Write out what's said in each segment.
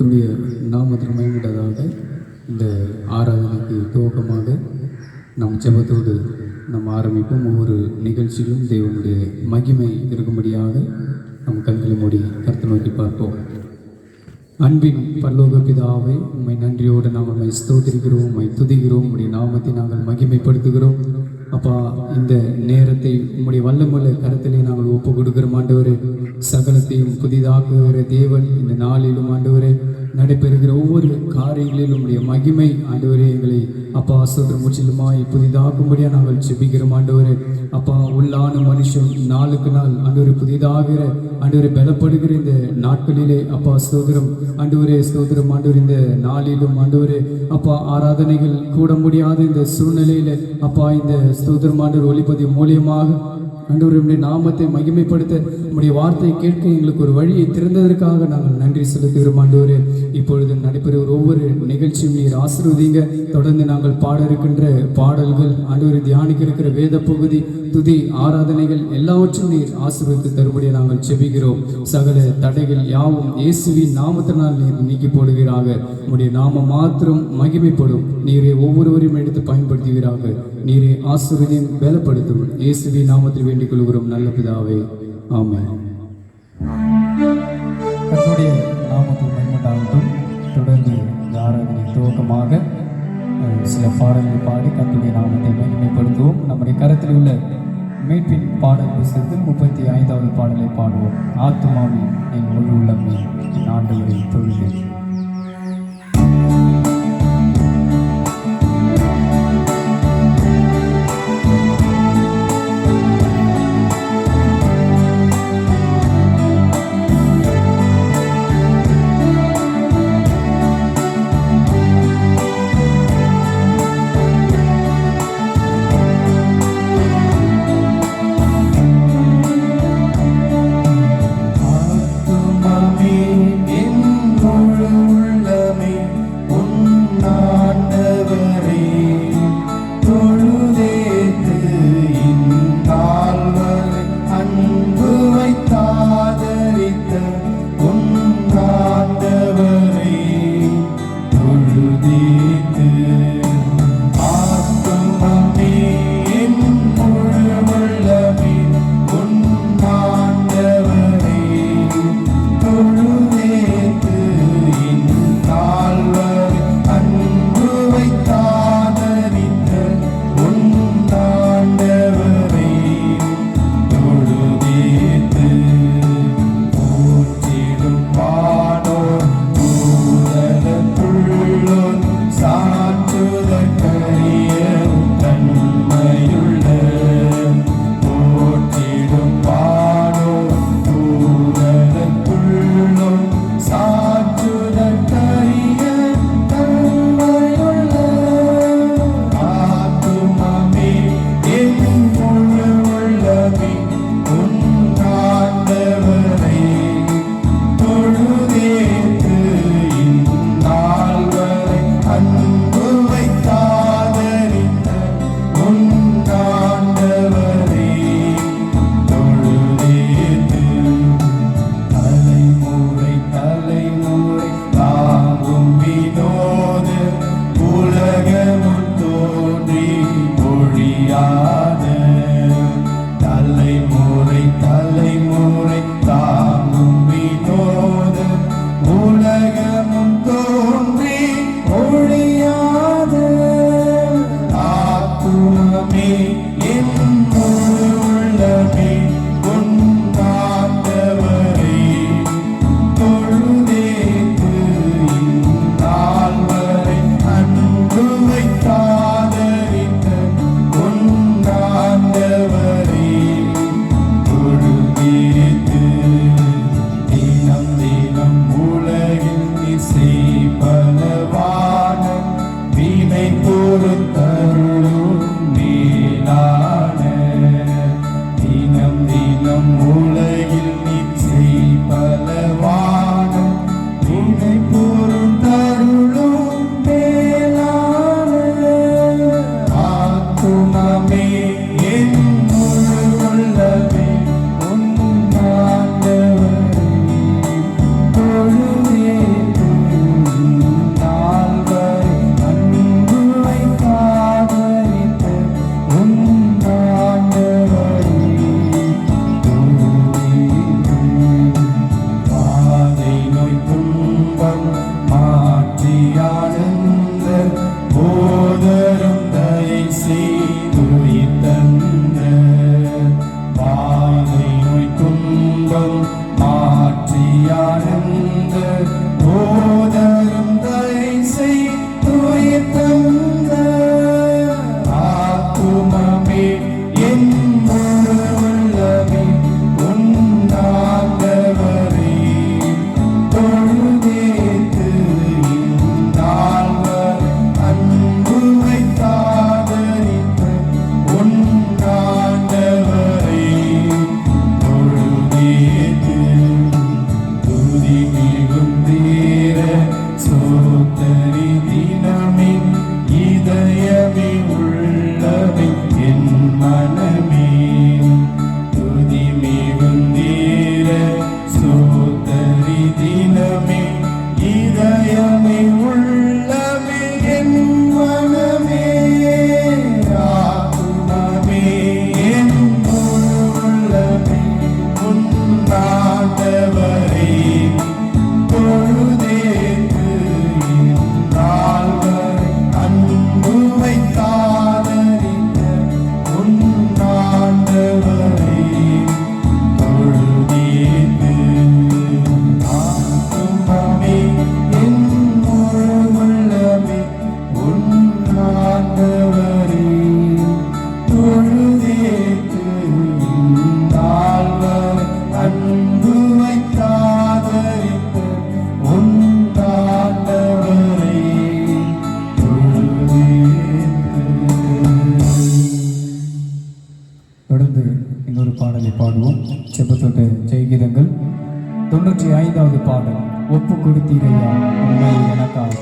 கர்த்தருடைய நாமத்தில் மகிமையுண்டதாக. இந்த ஆராதனைக்கு துவக்கமாக நம் ஜெபத்தோடு நாம் ஆரம்பிப்போம். ஒவ்வொரு நிகழ்ச்சியிலும் தேவனுடைய மகிமை இருக்கும்படியாக நம் கண்களை மூடி கர்த்தரை நோக்கி பார்ப்போம். அன்பின் பரலோக பிதாவே, உம்மை நன்றியோடு நாங்கள் உம்மை ஸ்தோத்திரிக்கிறோம், உம்மை துதிக்கிறோம், உம்முடைய நாமத்தை நாங்கள் மகிமைப்படுத்துகிறோம். அப்பா, இந்த நேரத்தை உம்முடைய வல்லமுள்ள கருத்திலே நாங்கள் ஒப்பு கொடுக்கிறோம். ஆண்டவரே, சகலத்தையும் புதிதாக்குகிற தேவன், இந்த நாளிலும் ஆண்டவரே நடைபெறுகிற ஒவ்வொரு காரியங்களிலும் உம்முடைய மகிமை ஆண்டவரே எங்களை அப்பா ஸ்தோத்திரம் முற்றிலுமாய் புதிதாக்கும்படியாக நாங்கள் ஜெபிக்கிறோம். ஆண்டவரே அப்பா, உள்ளான மனுஷன் நாளுக்கு நாள் ஆண்டவரே புதிதாகிற ஆண்டவரை பலப்படுகிற இந்த நாட்களிலே அப்பா ஸ்தோத்திரம் ஆண்டவரே ஸ்தோத்திரம் ஆண்டவர் இந்த நாளிலும் ஆண்டவரே அப்பா ஆராதனைகள் கூட முடியாத இந்த சூழ்நிலையில அப்பா இந்த ஸ்தோத்திரம் ஆண்டவர் ஒளிப்பதிவு மூலியமாக ஆண்டவருடைய நாமத்தை மகிமைப்படுத்த உம்முடைய வார்த்தையை கேட்க எங்களுக்கு ஒரு வழியை திறந்ததற்காக நாங்கள் நன்றி செலுத்துகிறோம். ஆண்டவரே, இப்பொழுது நடைபெறுகிற ஒவ்வொரு நிகழ்ச்சியும் நீர் ஆசீர்வதிங்க. தொடர்ந்து நாங்கள் பாட இருக்கின்ற பாடல்கள் ஆண்டவரை தியானிக்க இருக்கிற வேத பகுதி, துதி, ஆராதனைகள் எல்லாவற்றும் நீர் ஆசீர்வதித்து தரும்படியாக நாங்கள் ஜெபிக்கிறோம். சகல தடைகள் யாவும் இயேசுவின் நாமத்தினால் நீர் நீக்கி போடுவீராக. உம்முடைய நாமம் மாத்திரம் மகிமைப்படும். நீரே ஒவ்வொருவரையும் எடுத்து பயன்படுத்துவீராக. நீரே ஆசீர்வதியும் பலப்படுத்தும். இயேசுவின் நாமத்தில் வேண்டிக் கொள்கிறோம் நல்ல பிதாவே, ஆமென். கர்த்தருடைய நாமத்தில் மகிமையுண்டாகட்டும். தொடர்ந்து இந்த ஆராதனை துவக்கமாக சில பாடல்களை பாடி கர்த்தருடைய நாமத்தை மகிமைப்படுத்துவோம். நம்முடைய கருத்தில் உள்ள மீட்பின் பாடல் புத்தகத்தில் 35வது பாடலை பாடுவோம். ஆத்துமாவே என் முழு உள்ளமே என் ஆண்டவரை தொழுது. ஆத்துமாவே என் முழு தொடர்ந்து இன்னொரு பாடலை பாடுவோம். செபத்தோட்ட ஜெயகீதங்கள் 95வது பாடல், ஒப்பு கொடுத்தீரையா உண்மை எனக்காக.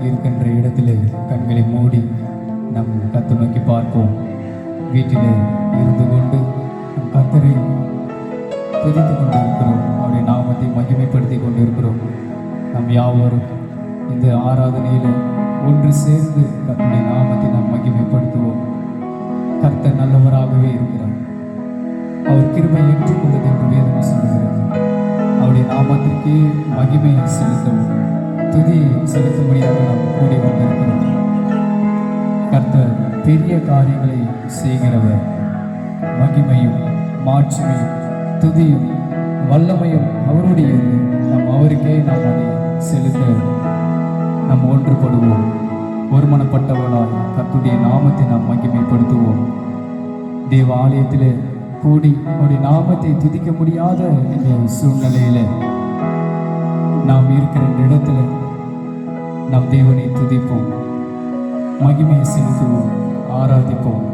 இருக்கின்ற இடத்திலே கண்களை மூடி நம் கர்த்தரை நோக்கி பார்ப்போம். வீட்டிலே இருந்து கொண்டு நம் கர்த்தரை துதித்துக் கொண்டிருக்கிறோம். அவருடைய நாமத்தை மகிமைப்படுத்தி கொண்டிருக்கிறோம். நம் யாவரும் இந்த ஆராதனையில் ஒன்று சேர்ந்து கர்த்தருடைய நாமத்தை நாம் மகிமைப்படுத்துவோம். கர்த்தர் நல்லவராகவே இருக்கிறார். அவர் கிருபை ஏற்றுக்கொண்டது என்று வேதம் சொல்லுகிறது. அவருடைய நாமத்திற்கே மகிமையை செலுத்தவும் துதியை செலுத்தும்படியாக நாம் கூடி வந்திருக்கிறோம். கர்த்தர் பெரிய காரியங்களை செய்கிறவர். மகிமையும் மாட்சிமையும் துதியும் வல்லமையும் அவருடையது. நாம் அவருக்கே நாம் அதை செலுத்த நாம் ஒன்றுபடுவோம். ஒருமனப்பட்டவர்களால் கர்த்தருடைய நாமத்தை நாம் மகிமைப்படுத்துவோம். தேவ ஆலயத்தில் கூடி அவருடைய நாமத்தை துதிக்க முடியாத இந்த சூழ்நிலையில நாம் இருக்கிற இடத்துல நாம் தேவனை துதிப்போம், மகிமையை செலுத்துவோம், ஆராதிப்போம்.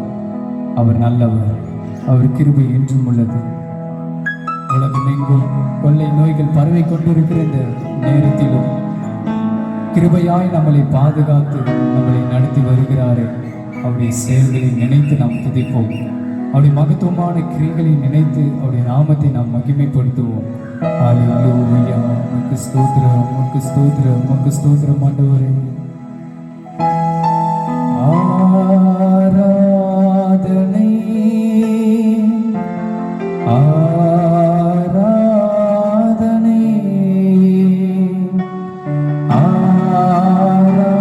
அவர் நல்லவர், அவர் கிருபை என்றும் உள்ளது. உலகமெங்கும் கொள்ளை நோய்கள் பரவி கொண்டிருக்கிற இந்த நேரத்திலும் கிருபையாய் நம்மளை பாதுகாத்து நம்மளை நடத்தி வருகிறாரே, அவருடைய செயல்களை நினைத்து நாம் துதிப்போம். அவருடைய மகத்துவமான கிரியைகளை நினைத்து அவருடைய நாமத்தை நாம் மகிமைப்படுத்துவோம். அல்லேலூயா, உமக்கு ஸ்தோத்திரம், உமக்கு ஸ்தோத்திரம், உமக்கு ஸ்தோத்திரம் ஆண்டவரே. ஆராதனை ஆராதனை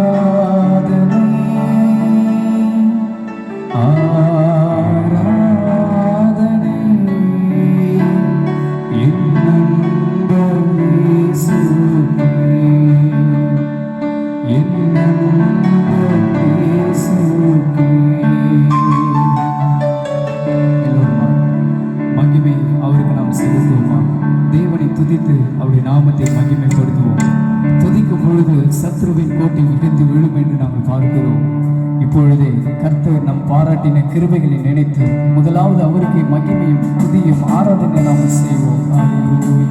ஆராதனை ஆராதனை என்னும் இயேசுவே, என்னும் இயேசுவே. மகிமை அவருக்கு நாம் செலுத்துவோமா? தேவனை துதித்து அவருடைய நாமத்தை மகிமைப்படுத்துவோம். துதிக்கும் பொழுது சத்ருவின் கோட்டை இடிந்து விழும் என்று நாங்கள் பார்க்கிறோம். இப்பொழுதே கர்த்தர் நம் பாராட்டின கிருபைகளை நினைத்து முதலாவது அவருக்கு மகிமையும் துதியும் ஆராதனை நாம் செய்வோம். அல்லேலூயா.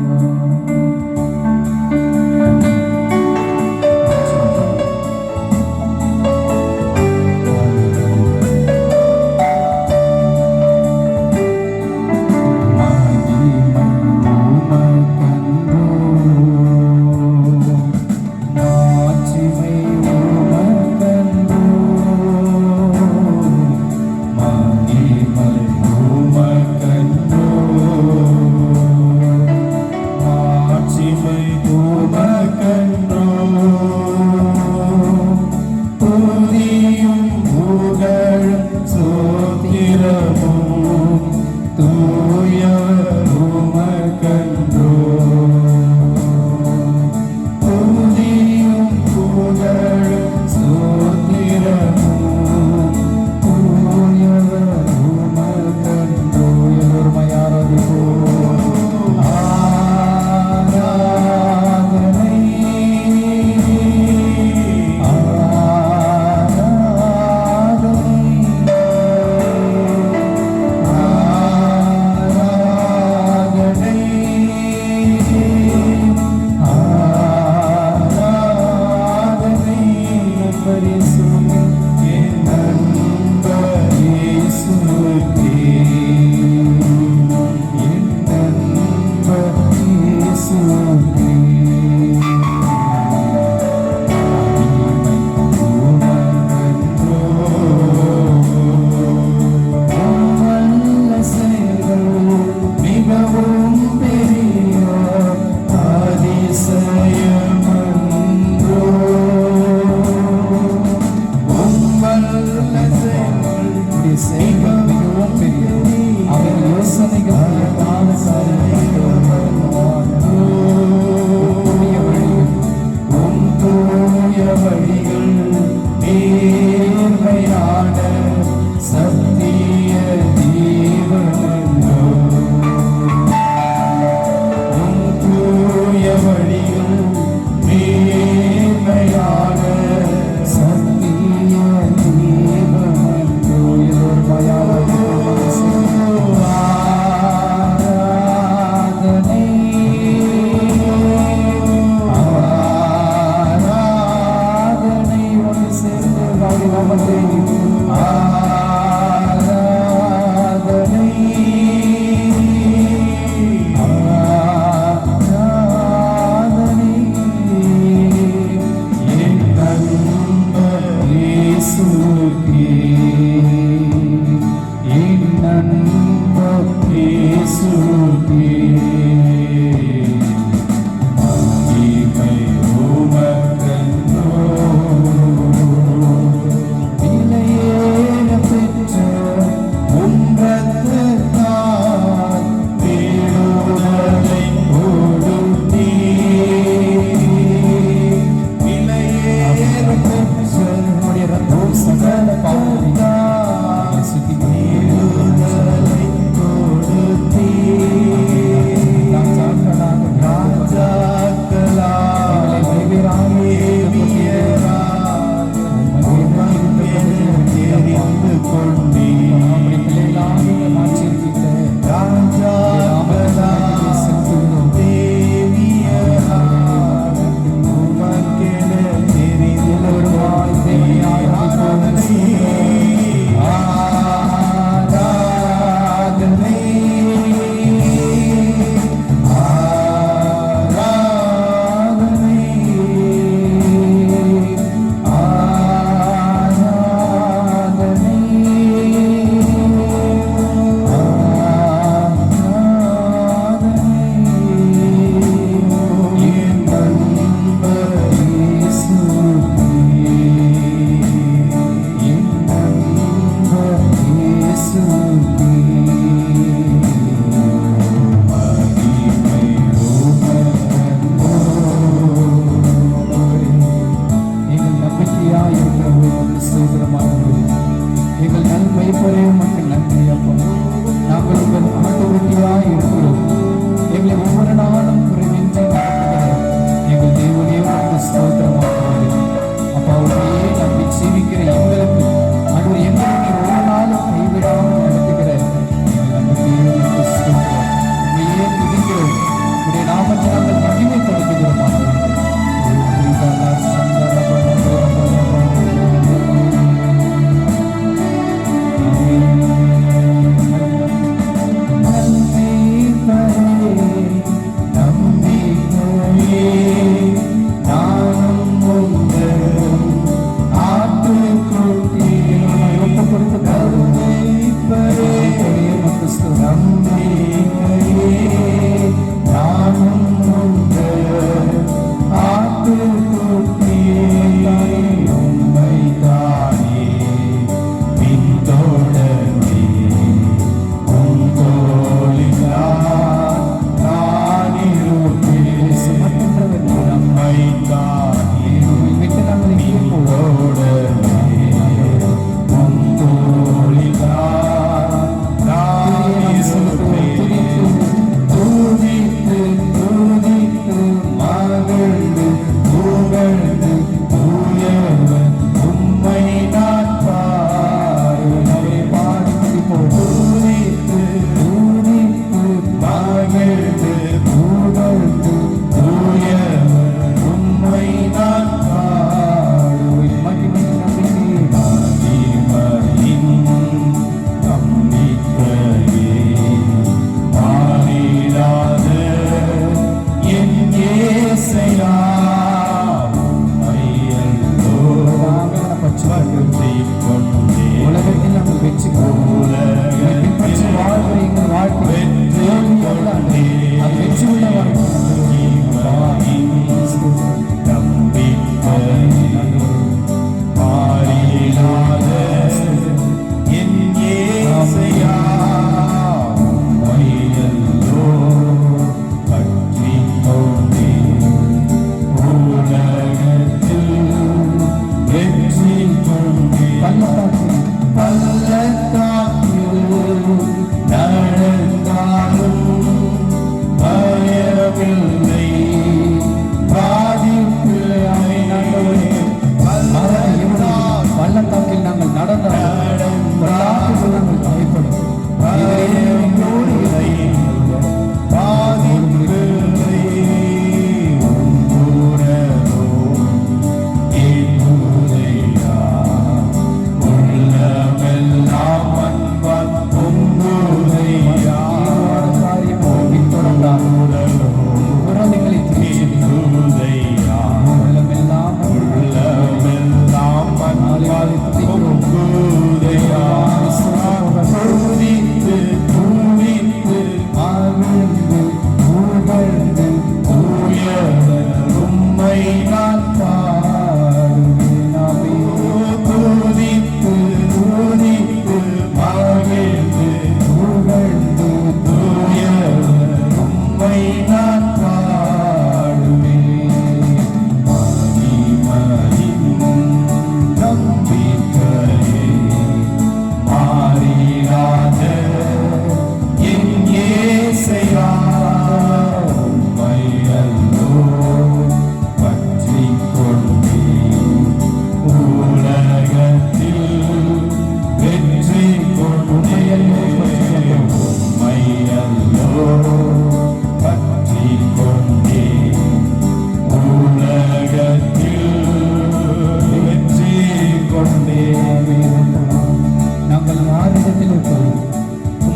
உமக்கே ஆராதனை ஆராதனை என் நண்பர் இயேசுவுக்கே என் நண்பர் இயேசுவுக்கே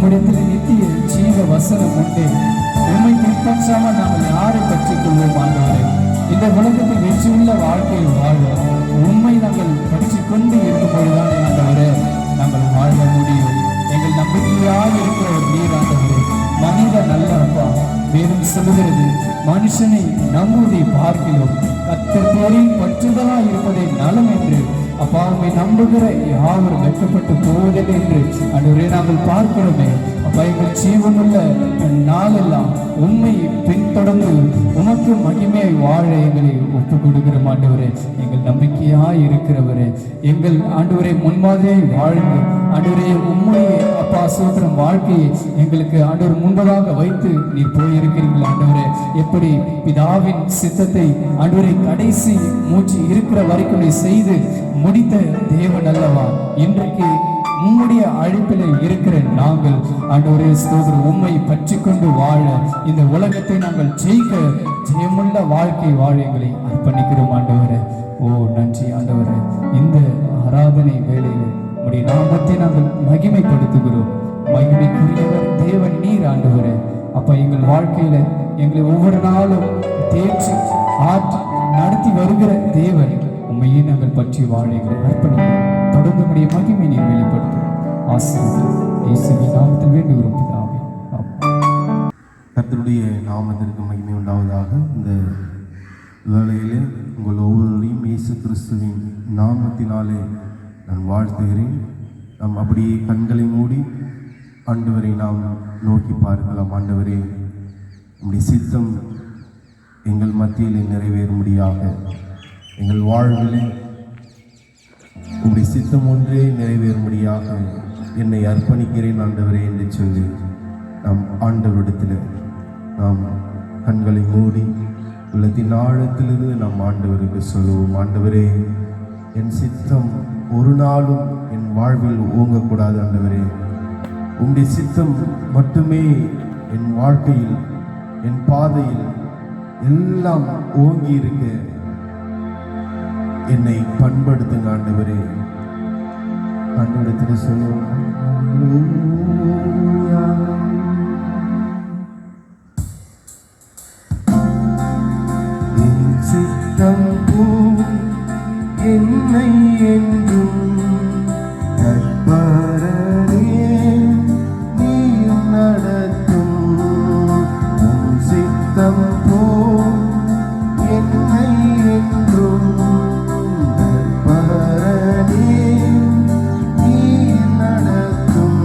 உம்மிடத்தில் நித்திய ஜீவ வசனம் உண்டு. உம்மை பின்பற்றாமல் நாங்கள் யாரை பற்றிக் கொள்வோம் ஆண்டவரே? இந்த உலகத்தில் வெற்றியுள்ள வாழ்க்கையில் வாழ உண்மை நாங்கள் பற்றி கொண்டு இருக்கும் பொழுதுதான் ஆண்டவரே நாங்கள் வாழ முடியும். எங்கள் நம்பிக்கையாக இருக்கிற ஒரு நீர் ஆண்டவரே. மனித நல்ல அப்பா வேறும் சொல்லுகிறது, மனுஷனை நம்புவதை பார்க்கிறோம் கர்த்தர் பேரில் பற்றுதலா இருப்பதை நலம் என்று. அப்பா உண்மை நம்புகிற யாவரும் வெட்கப்பட்டு போவதில்லை என்று ஆண்டவரே நாங்கள் பார்க்கிறோமே. அப்பா எங்கள் ஜீவனுள்ள நாளெல்லாம் உண்மை பின்தொடர்ந்து உமக்கு மகிமையை வாழ எங்களை ஒப்பு கொடுக்கிற ஆண்டவரே. எங்கள் நம்பிக்கையாய் இருக்கிறவரே, எங்கள் ஆண்டவரை முன்மாதிரியை வாழ்ந்து ஆண்டவரே உண்மையை அப்பா சோத்திரம் வாழ்க்கையை எங்களுக்கு ஆண்டவர் முன்பதாக வைத்து நீர் போயிருக்கிறீர்கள் ஆண்டவரே. எப்படி பிதாவின் சித்தத்தை ஆண்டவரை கடைசி மூச்சு இருக்கிற வரைக்கும் செய்து முடித்த தேவன் அல்லவா, இன்றைக்கு உம்முடைய அழைப்பில் இருக்கிற நாங்கள் ஆண்டவரே ஸ்தோத்திரம் உம்மை பற்றி கொண்டு வாழ இந்த உலகத்தை நாங்கள் ஜெயிக்க ஜெயமுள்ள வாழ்க்கை வாழ எங்களை அர்ப்பணிக்கிறோம் ஆண்டவரே. ஓ நன்றி ஆண்டவரே. இந்த ஆராதனை வேளையில் உம்முடைய நாமத்தை நாங்கள் மகிமைப்படுத்துகிறோம். மகிமைக்குரியவர் தேவன் நீர் ஆண்டவரே. அப்ப எங்கள் வாழ்க்கையில எங்களை ஒவ்வொரு நாளும் தேற்றி ஆற்றி நடத்தி வருகிற தேவன் உண்மையை நாங்கள் பற்றி வாழ எங்களை அர்ப்பணிக்கிறோம். தொடர்ந்து உடைய மகிமை நீர் வெளிப்படுத்தும். ஆசீர்வாதம் இயேசுவின் நாமத்தில் வேண்டுகிறோம் பிதாவே. ஆமென். கர்த்தருடைய நாமத்திற்கு மகிமை உண்டாவதாக. இந்த வேளையிலே உங்கள் ஒவ்வொருவரையும் இயேசு கிறிஸ்துவின் நாமத்தினாலே நான் வாழ்த்துகிறேன். நாம் அப்படியே கண்களை மூடி ஆண்டவரை நாம் நோக்கி பார்க்கலாம். ஆண்டவரே, உம்முடைய சித்தம் எங்கள் மத்தியில் நிறைவேறும்படியாக எங்கள் வாழ்விலே உம்முடைய சித்தம் ஒன்றே நிறைவேறும்படியாக என்னை அர்ப்பணிக்கிறேன் ஆண்டவரே என்று சொல்லி நாம் ஆண்டவரிடத்தில் நாம் கண்களை மூடி உள்ளத்தின் ஆழத்திலிருந்து நாம் ஆண்டவருக்கு சொல்லுவோம். ஆண்டவரே, என் சித்தம் ஒரு நாளும் என் வாழ்வில் ஓங்கக்கூடாது ஆண்டவரே. உம்முடைய சித்தம் மட்டுமே என் வாழ்க்கையில் என் பாதையில் எல்லாம் ஓங்கி இருக்க என்னை பண்படுத்துங்க ஆண்டவரே. ஆண்டவரிடத்தில் சொல்லுவோம். என் சித்தம் போல் என்னை என்றும் கற்பரரே நீர் நடத்தும். உன் சித்தம் போல் என்னை என்றும் கற்பரரே நீர் நடத்தும்.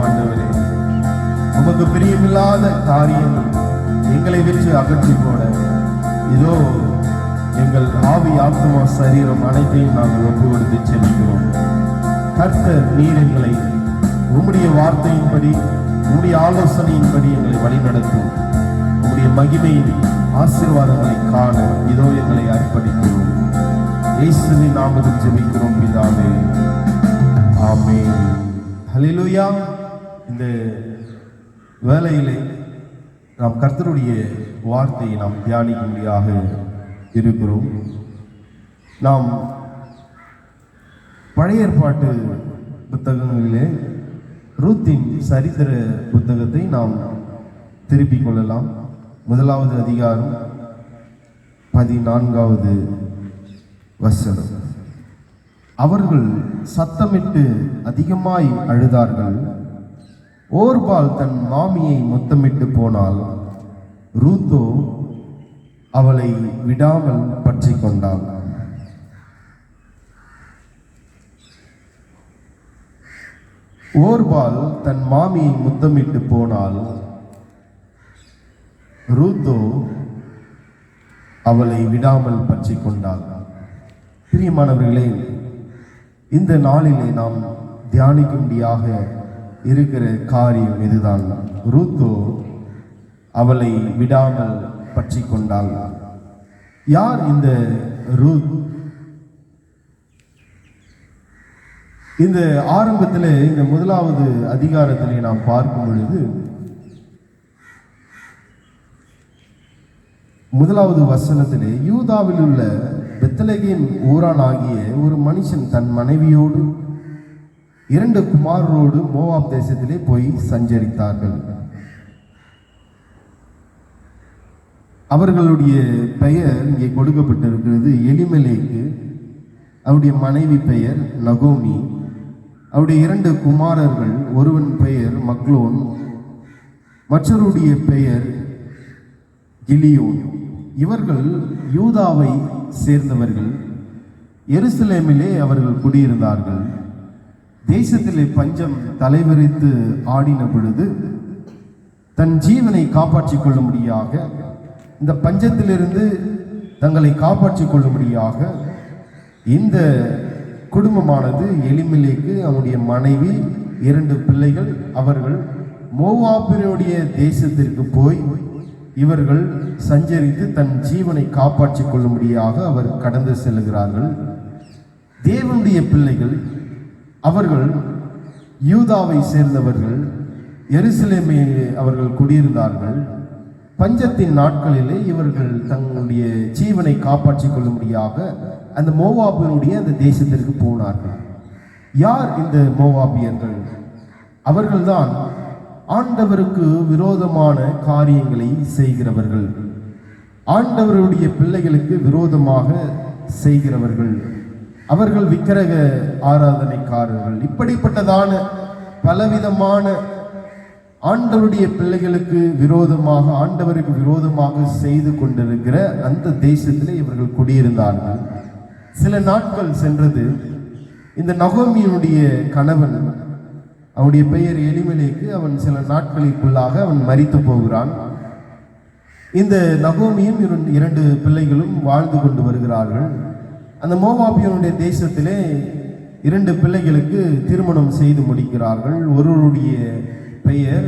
ஆண்டவரே. உமக்கு பிரியமில்லாத காரியங்கள் எங்களை விட்டு அகற்றி போட இதோ எங்கள் ஆவி ஆத்மா சரீரம் அனைத்தையும் நாங்கள் ஒப்பு கொடுத்து செல்கிறோம். கர்த்தர் நீர் எங்களை உம்முடைய வார்த்தையின்படி உம்முடைய ஆலோசனையின்படி எங்களை வழிநடத்தும். உம்முடைய மகிமையின் ஆசீர்வாதங்களை காண இதோ எங்களை அர்ப்பணிக்கிறோம். இயேசுவின் நாமத்தில் ஜெபிக்கிறோம் பிதாவே, ஆமென். ஹல்லேலூயா. இந்த வேளையிலே நாம் கர்த்தருடைய வார்த்தையை நாம் தியானிக்கும்படியாக இருக்கிறோம். நாம் பழைய ஏற்பாட்டு புத்தகங்களிலே ரூத்தின் சரித்திர புத்தகத்தை நாம் திருப்பிக் கொள்ளலாம். 1வது அதிகாரம் 14வது வசனம். அவர்கள் சத்தமிட்டு அதிகமாய் அழுதார்கள். ஓர்பால் தன் மாமியை முத்தமிட்டு போனால், ரூத்தோ அவளை விடாமல் பற்றி கொண்டாள். ஓர்பால் தன் மாமியை முத்தமிட்டு போனால், ரூத்தோ அவளை விடாமல் பற்றி கொண்டாள். பிரியமானவர்களே, இந்த நாளிலே நாம் தியானிக்கும்படியாக இருக்கிற காரியம் இதுதான். ரூத்தோ அவளை விடாமல் பற்றி கொண்டாள். யார் இந்த ரூத்? இந்த ஆரம்பத்திலே இந்த 1வது அதிகாரத்திலே நாம் பார்க்கும் பொழுது 1வது வசனத்திலே, யூதாவில் உள்ள பெத்லகேம் ஊரானாகிய ஒரு மனுஷன் தன் மனைவியோடு 2 குமாரரோடு மோவாப் தேசத்திலே போய் சஞ்சரித்தார்கள். அவர்களுடைய பெயர் இங்கே கொடுக்கப்பட்டிருக்கிறது. எலிமெலேக்கு, அவருடைய மனைவி பெயர் நகோமி, அவருடைய 2 குமாரர்கள், ஒருவன் பெயர் மக்லோன், மற்றவருடைய பெயர் கிலியோன். இவர்கள் யூதாவை சேர்ந்தவர்கள். எருசலேமிலே அவர்கள் குடியிருந்தார்கள். தேசத்திலே பஞ்சம் தலைவிரித்து ஆடின பொழுது தன் ஜீவனை காப்பாற்றிக் கொள்ளும்படியாக, இந்த பஞ்சத்திலிருந்து தங்களை காப்பாற்றிக் கொள்ளும்படியாக இந்த குடும்பமானது எலிமெலேக்கு, அவனுடைய மனைவி, 2 பிள்ளைகள், அவர்கள் மோவாபினுடைய தேசத்திற்கு போய் இவர்கள் சஞ்சரித்து தன் ஜீவனை காப்பாற்றிக் கொள்ளும்படியாக அவர் கடந்து செல்கிறார்கள். தேவனுடைய பிள்ளைகள் அவர்கள் யூதாவை சேர்ந்தவர்கள். எருசலேமில் அவர்கள் குடியிருந்தார்கள். பஞ்சத்தின் நாட்களிலே இவர்கள் தங்களுடைய ஜீவனை காப்பாற்றிக் கொள்ளும்படியாக அந்த மோவாபியனுடைய அந்த தேசத்திற்கு போனார்கள். யார் இந்த மோவாபியர்கள்? அவர்கள்தான் ஆண்டவருக்கு விரோதமான காரியங்களை செய்கிறவர்கள், ஆண்டவருடைய பிள்ளைகளுக்கு விரோதமாக செய்கிறவர்கள். அவர்கள் விக்கிரக ஆராதனைக்காரர்கள். இப்படிப்பட்டதான பலவிதமான ஆண்டவருடைய பிள்ளைகளுக்கு விரோதமாக, ஆண்டவருக்கு விரோதமாக செய்து கொண்டிருக்கிற அந்த தேசத்திலே இவர்கள் குடியிருந்தார்கள். சில நாட்கள் சென்றது. இந்த நகோமியினுடைய கணவன், அவனுடைய பெயர் எலிமெலேக்கு, அவன் சில நாட்களுக்குள்ளாக அவன் மரித்து போகிறான். இந்த நகோமியும் 2 பிள்ளைகளும் வாழ்ந்து கொண்டு வருகிறார்கள். அந்த மோவாபியனுடைய தேசத்திலே 2 பிள்ளைகளுக்கு திருமணம் செய்து முடிக்கிறார்கள். ஒருவருடைய பெயர்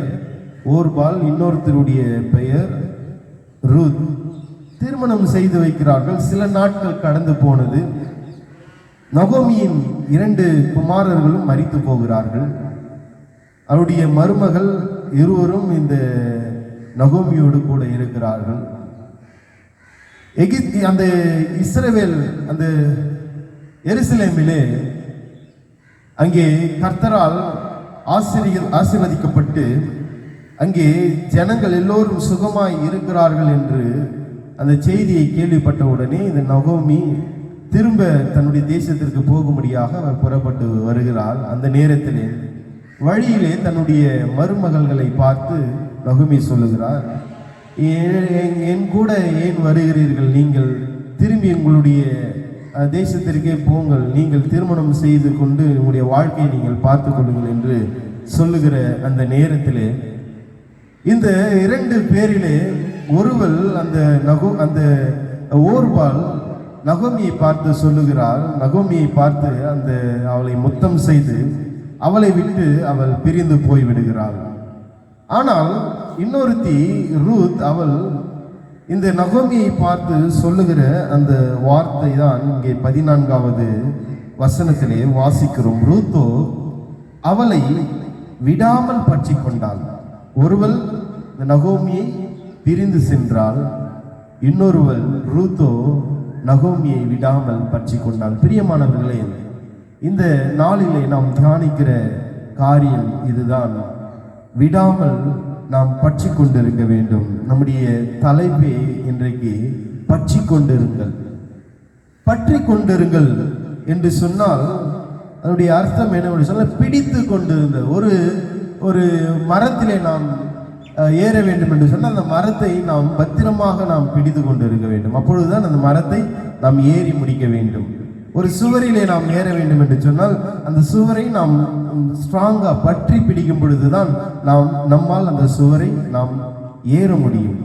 ஓர்பால், இன்னொருத்தருடைய பெயர் ரூத். திருமணம் செய்து வைக்கிறார்கள். சில நாட்கள் கடந்து போனது. நகோமியின் 2 குமாரர்களும் மரித்து போகிறார்கள். அவருடைய மருமகள் இருவரும் இந்த நகோமியோடு கூட இருக்கிறார்கள். அந்த இஸ்ரவேல், அந்த எருசலேமிலே அங்கே கர்த்தரால் ஆசீர்வதிக்கப்பட்டு அங்கே ஜனங்கள் எல்லோரும் சுகமாய் இருக்கிறார்கள் என்று அந்த செய்தியை கேள்விப்பட்ட உடனே இந்த நகோமி திரும்ப தன்னுடைய தேசத்திற்கு போகும்படியாக அவர் புறப்பட்டு வருகிறாள். அந்த நேரத்திலே வழியிலே தன்னுடைய மருமகள்களை பார்த்து நகோமி சொல்லுகிறார், என் கூட ஏன் வருகிறீர்கள்? நீங்கள் திரும்பி உங்களுடைய தேசத்திற்கே போங்கள், நீங்கள் திருமணம் செய்து கொண்டு உங்களுடைய வாழ்க்கையை நீங்கள் பார்த்து கொள்ளுங்கள் என்று சொல்லுகிற அந்த நேரத்திலே இந்த 2 பேரிலே ஒருவள் அந்த ஓர்பால் நகோமியை பார்த்து சொல்லுகிறாள். நகோமியை பார்த்து அவளை முத்தம் செய்து அவளை விட்டு அவள் பிரிந்து போய் விடுகிறாள். ஆனால் இன்னொருத்தி ரூத், அவள் இந்த நகோமியை பார்த்து சொல்லுகிற அந்த வார்த்தை தான் இங்கே 14வது வசனத்திலே வாசிக்கிறோம். ரூத்தோ அவளை விடாமல் பற்றி கொண்டாள். ஒருவள் இந்த நகோமியை பிரிந்து சென்றாள், இன்னொருவள் ரூத்தோ நகோமியை விடாமல் பற்றி கொண்டாள். பிரியமானவர்களே, இந்த நாளிலே நாம் தியானிக்கிற காரியம் இதுதான். விடாமல் நாம் பற்றி கொண்டிருக்க வேண்டும். நம்முடைய தலைப்பே இன்றைக்கு பற்றி கொண்டிருங்கள். பற்றி கொண்டிருங்கள் என்று சொன்னால் அதனுடைய அர்த்தம் என்னவென்று சொன்னால் பிடித்து கொண்டிருங்கள். ஒரு மரத்திலே நாம் ஏற வேண்டும் என்று சொன்னால் அந்த மரத்தை நாம் பத்திரமாக நாம் பிடித்து கொண்டு இருக்க வேண்டும். அப்பொழுதுதான் அந்த மரத்தை நாம் ஏறி முடிக்க வேண்டும். ஒரு சுவரிலே நாம் ஏற வேண்டும் என்று சொன்னால் அந்த சுவரை நாம் ஸ்ட்ராங்கா பற்றி பிடிக்கும் பொழுதுதான் நம்மால் அந்த சுவரை நாம் ஏற முடியும்.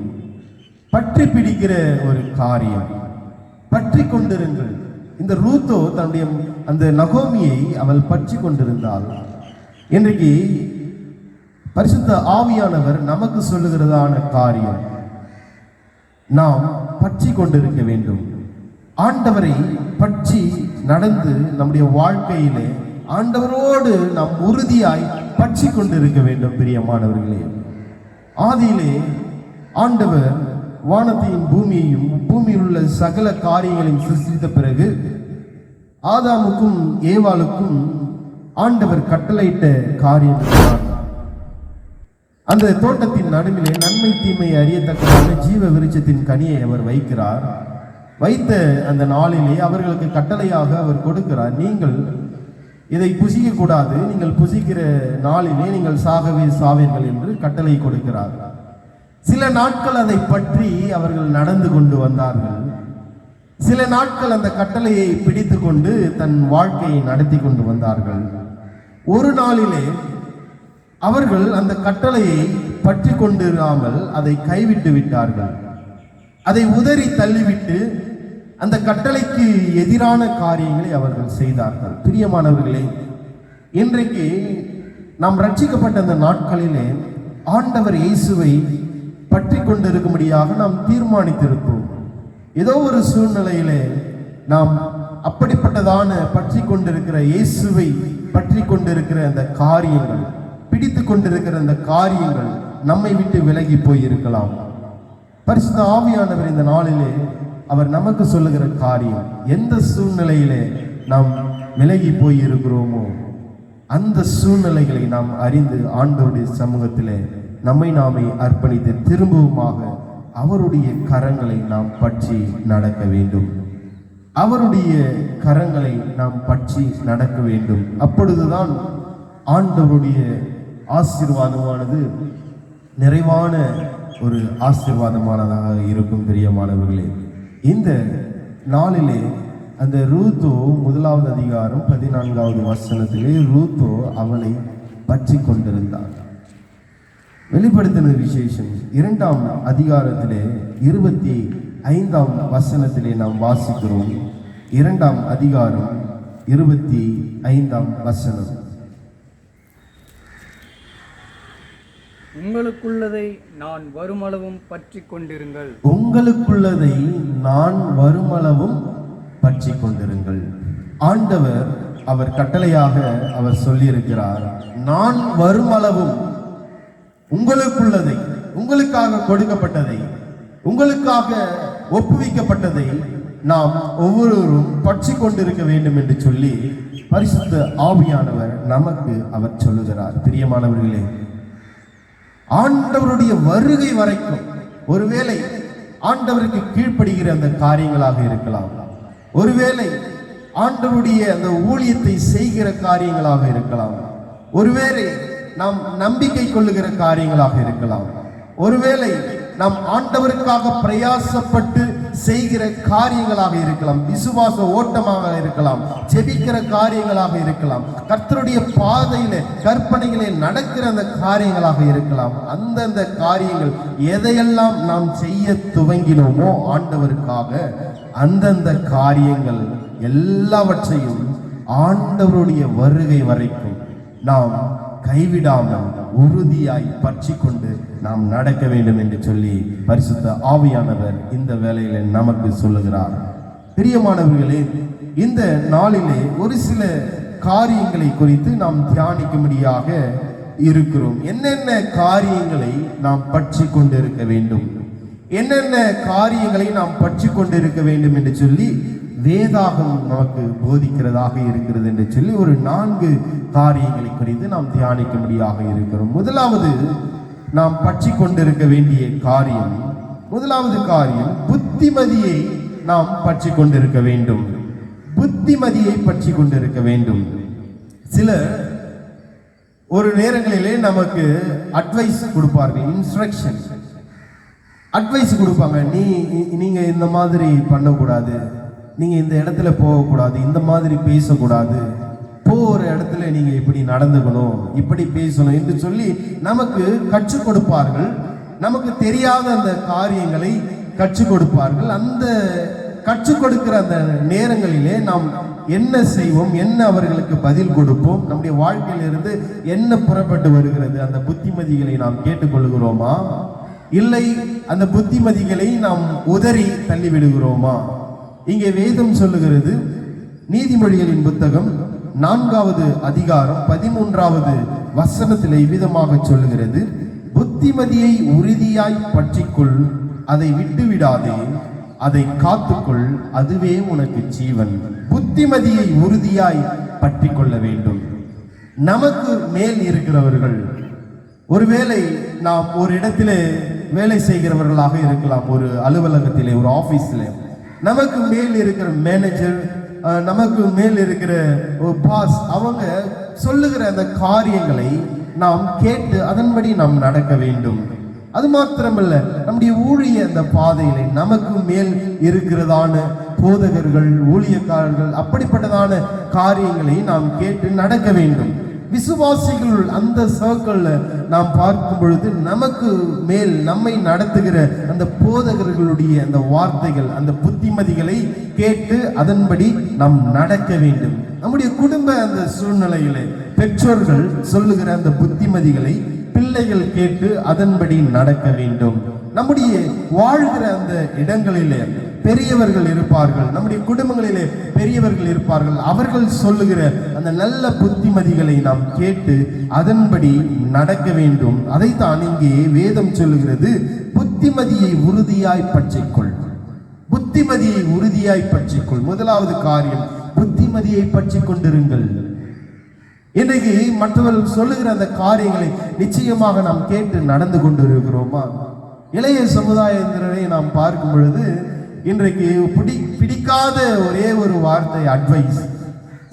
பற்றி பிடிக்கிற ஒரு காரியம், பற்றி கொண்டிருங்கள். இந்த ரூத்தோ தன்னுடைய அந்த நகோமியை அவள் பற்றி கொண்டிருந்தாள். இன்றைக்கு பரிசுத்த ஆவியானவர் நமக்கு சொல்லுகிறதான காரியம், நாம் பற்றி கொண்டிருக்க வேண்டும். ஆண்டவரை பற்றி நடந்து நம்முடைய வாழ்க்கையிலே ஆண்டவரோடு நாம் உறுதியாய் பற்றி கொண்டிருக்க வேண்டும். பிரியமானவர்களே, ஆதியிலே ஆண்டவர் வானத்தையும் பூமியையும் பூமியில் உள்ள சகல காரியங்களையும் சிருஷ்டித்த பிறகு ஆதாமுக்கும் ஏவாளுக்கும் ஆண்டவர் கட்டளையிட்ட காரியம், அந்த தோட்டத்தின் நடுவிலே நன்மை தீமை அறியத்தக்கதான ஜீவ விருட்சத்தின் கனியை அவர் வைக்கிறார். வைத்த அந்த நாளிலே அவர்களுக்கு கட்டளையாக அவர் கொடுக்கிறார், நீங்கள் இதை புசிக்க கூடாது, நீங்கள் புசிக்கிற நாளிலே நீங்கள் சாகவே சாவீர்கள் என்று கட்டளை கொடுக்கிறார். சில நாட்கள் அதை பற்றி அவர்கள் நடந்து கொண்டு வந்தார்கள். சில நாட்கள் அந்த கட்டளையை பிடித்து கொண்டு தன் வாழ்க்கையை நடத்தி கொண்டு வந்தார்கள். ஒரு நாளிலே அவர்கள் அந்த கட்டளையை பற்றி கொண்டிராமல் அதை கைவிட்டு விட்டார்கள். அதை உதறி தள்ளிவிட்டு அந்த கட்டளைக்கு எதிரான காரியங்களை அவர்கள் செய்தார்கள். பிரியமானவர்களே, இன்றைக்கு நாம் ரட்சிக்கப்பட்ட அந்த நாட்களிலே ஆண்டவர் இயேசுவை பற்றி கொண்டிருக்கும்படியாக நாம் தீர்மானித்திருப்போம். ஏதோ ஒரு சூழ்நிலையிலே நாம் அப்படிப்பட்டதான பற்றி கொண்டிருக்கிற இயேசுவை பற்றி கொண்டிருக்கிற அந்த காரியங்கள், பிடித்து கொண்டிருக்கிற அந்த காரியங்கள் நம்மை விட்டு விலகி போயிருக்கலாம். பரிசுத்த ஆவியானவர் இந்த நாளிலே அவர் நமக்கு சொல்லுகிற காரியம், எந்த சூழ்நிலையிலே நாம் விலகி போயிருக்கிறோமோ அந்த சூழ்நிலைகளை நாம் அறிந்து ஆண்டவருடைய சமூகத்திலே நம்மை நாமே அர்ப்பணித்து திரும்பவுமாக அவருடைய கரங்களை நாம் பற்றி நடக்க வேண்டும். அவருடைய கரங்களை நாம் பற்றி நடக்க வேண்டும். அப்பொழுதுதான் ஆண்டவருடைய ஆசீர்வாதமானது நிறைவான ஒரு ஆசீர்வாதமானதாக இருக்கும். பிரியமானவர்களே, இந்த நாளிலே அந்த ரூத்தோ 1வது அதிகாரம் 14வது வசனத்திலே ரூத்தோ அவளை பற்றி கொண்டிருந்தார். வெளிப்படுத்தின விசேஷம் 2ஆம் அதிகாரத்திலே 25ஆம் வசனத்திலே நாம் வாசிக்கிறோம். 2ஆம் அதிகாரம் 25ஆம் வசனம். உங்களுக்குள்ளதை நான் வருமளவும் பற்றி கொண்டிருங்கள். உங்களுக்குள்ளதை நான் வருமளவும் பற்றி கொண்டிருங்கள். ஆண்டவர் அவர் கட்டளையாக அவர் சொல்லியிருக்கிறார், நான் வருமளவும் உங்களுக்குள்ளதை, உங்களுக்காக கொடுக்கப்பட்டதை, உங்களுக்காக ஒப்புவிக்கப்பட்டதை நாம் ஒவ்வொருவரும் பற்றி கொண்டிருக்க வேண்டும் என்று சொல்லி பரிசுத்த ஆவியானவர் நமக்கு அவர் சொல்லுகிறார். பிரியமானவர்களே, ஆண்டவருடைய வருகை வரைக்கும் ஒருவேளை ஆண்டவருக்கு கீழ்ப்படுகிற அந்த காரியங்களாக இருக்கலாம், ஒருவேளை ஆண்டவருடைய அந்த ஊழியத்தை செய்கிற காரியங்களாக இருக்கலாம், ஒருவேளை நாம் நம்பிக்கை கொள்ளுகிற காரியங்களாக இருக்கலாம், ஒருவேளை நாம் ஆண்டவருக்காக பிரயாசப்பட்டு செய்கிற காரியங்களாக இருக்கலாம், விசுவாச ஓட்டமாக இருக்கலாம், ஜெபிக்கிற காரியங்களாக இருக்கலாம், கர்த்தருடைய பாதையில கற்பனைகளே நடக்கிற அந்த காரியங்களாக இருக்கலாம். அந்தந்த காரியங்கள் எதையெல்லாம் நாம் செய்ய துவங்கினோமோ ஆண்டவருக்காக, அந்தந்த காரியங்கள் எல்லாவற்றையும் ஆண்டவருடைய வருகை வரைக்கும் நாம் கைவிடாமல் உறுதியாய் பற்றி கொண்டு நாம் நடக்க வேண்டும் என்று சொல்லி பரிசுத்த ஆவியானவர் இந்த வேளையில நமக்கு சொல்லுகிறார். பிரியமானவர்களே, இந்த நாளிலே ஒரு சில காரியங்களை குறித்து நாம் தியானிக்கும்படியாக இருக்கிறோம். என்னென்ன காரியங்களை நாம் பற்றி கொண்டு இருக்க வேண்டும், என்னென்ன காரியங்களை நாம் பற்றி கொண்டு இருக்க வேண்டும் என்று சொல்லி வேதாகம் நமக்கு போதிக்கிறதாக இருக்கிறது என்று சொல்லி ஒரு 4 காரியங்களை குறித்து நாம் தியானிக்கும்படியாக இருக்கிறோம். முதலாவது நாம் பற்றி கொண்டிருக்க வேண்டிய காரியம், முதலாவது காரியம் புத்திமதியை நாம் பற்றி கொண்டிருக்க வேண்டும். புத்திமதியை பற்றி கொண்டிருக்க வேண்டும். சில ஒரு நேரங்களிலே நமக்கு அட்வைஸ் கொடுப்பார்கள், இன்ஸ்ட்ரக்ஷன் அட்வைஸ் கொடுப்பாங்க. நீங்க இந்த மாதிரி பண்ணக்கூடாது, நீங்க இந்த இடத்துல போகக்கூடாது, இந்த மாதிரி பேசக்கூடாது, போகிற இடத்துல நீங்க இப்படி நடந்துக்கணும், இப்படி பேசணும் என்று சொல்லி நமக்கு கற்றுக் கொடுப்பார்கள். நமக்கு தெரியாத அந்த காரியங்களை கற்றுக் கொடுப்பார்கள். அந்த கற்றுக் கொடுக்கிற அந்த நேரங்களிலே நாம் என்ன செய்வோம், என்ன அவர்களுக்கு பதில் கொடுப்போம், நம்முடைய வாழ்க்கையிலிருந்து என்ன புறப்பட்டு வருகிறது, அந்த புத்திமதிகளை நாம் கேட்டுக்கொள்கிறோமா, இல்லை அந்த புத்திமதிகளை நாம் உதறி தள்ளிவிடுகிறோமா? இங்கே வேதம் சொல்லுகிறது, நீதிமொழிகளின் புத்தகம் 4வது அதிகாரம் 13வது வசனத்தில் இவ்விதமாக சொல்லுகிறது, புத்திமதியை உறுதியாய் பற்றிக்கொள், அதை விட்டுவிடாதே, அதை காத்துக்கொள், அதுவே உனக்கு ஜீவன். புத்திமதியை உறுதியாய் பற்றி கொள்ள வேண்டும். நமக்கு மேல் இருக்கிறவர்கள், ஒருவேளை நாம் ஒரு இடத்திலே வேலை செய்கிறவர்களாக இருக்கலாம், ஒரு அலுவலகத்திலே, ஒரு ஆபீஸ்ல நமக்கு மேல் இருக்கிற மேனேஜர், நமக்கு மேல் இருக்கிற ஒரு பாஸ், அவங்க சொல்லுகிற அந்த காரியங்களை நாம் கேட்டு அதன்படி நாம் நடக்க வேண்டும். அது மாத்திரமல்ல, நம்முடைய ஊழிய அந்த பாதையிலே நமக்கு மேல் இருக்கிறதான போதகர்கள், ஊழியக்காரர்கள், அப்படிப்பட்டதான காரியங்களை நாம் கேட்டு நடக்க வேண்டும். விசுவாசிகள் அந்த சர்க்கிள்ல நாம் பார்க்கும் பொழுது நமக்கு மேல் நம்மை நடத்துகிற அந்த போதகர்களுடைய அந்த வார்த்தைகள், அந்த புத்திமதிகளை கேட்டு அதன்படி நாம் நடக்க வேண்டும். நம்முடைய குடும்ப அந்த சூழ்நிலையிலே பெற்றோர்கள் சொல்லுகிற அந்த புத்திமதிகளை பிள்ளைகள் கேட்டு அதன்படி நடக்க வேண்டும். நம்முடைய வாழ்கிற அந்த இடங்களிலே பெரியவர்கள் இருப்பார்கள், நம்முடைய குடும்பங்களிலே பெரியவர்கள் இருப்பார்கள், அவர்கள் சொல்லுகிற அந்த நல்ல புத்திமதிகளை நாம் கேட்டு அதன்படி நடக்க வேண்டும். அதைத்தான் இங்கே வேதம் சொல்லுகிறது, புத்திமதியை உறுதியாய் பற்றிக்கொள், புத்திமதியை உறுதியாய் பற்றிக்கொள். முதலாவது காரியம், புத்திமதியை பற்றி கொண்டிருங்கள். இன்றைக்கு மற்றவர்கள் சொல்லுகிற அந்த காரியங்களை நிச்சயமாக நாம் கேட்டு நடந்து கொண்டிருக்கிறோமா? இளைய சமுதாயத்தினரை நாம் பார்க்கும் பொழுது இன்றைக்கு பிடிக்காத ஒரே ஒரு வார்த்தை அட்வைஸ்.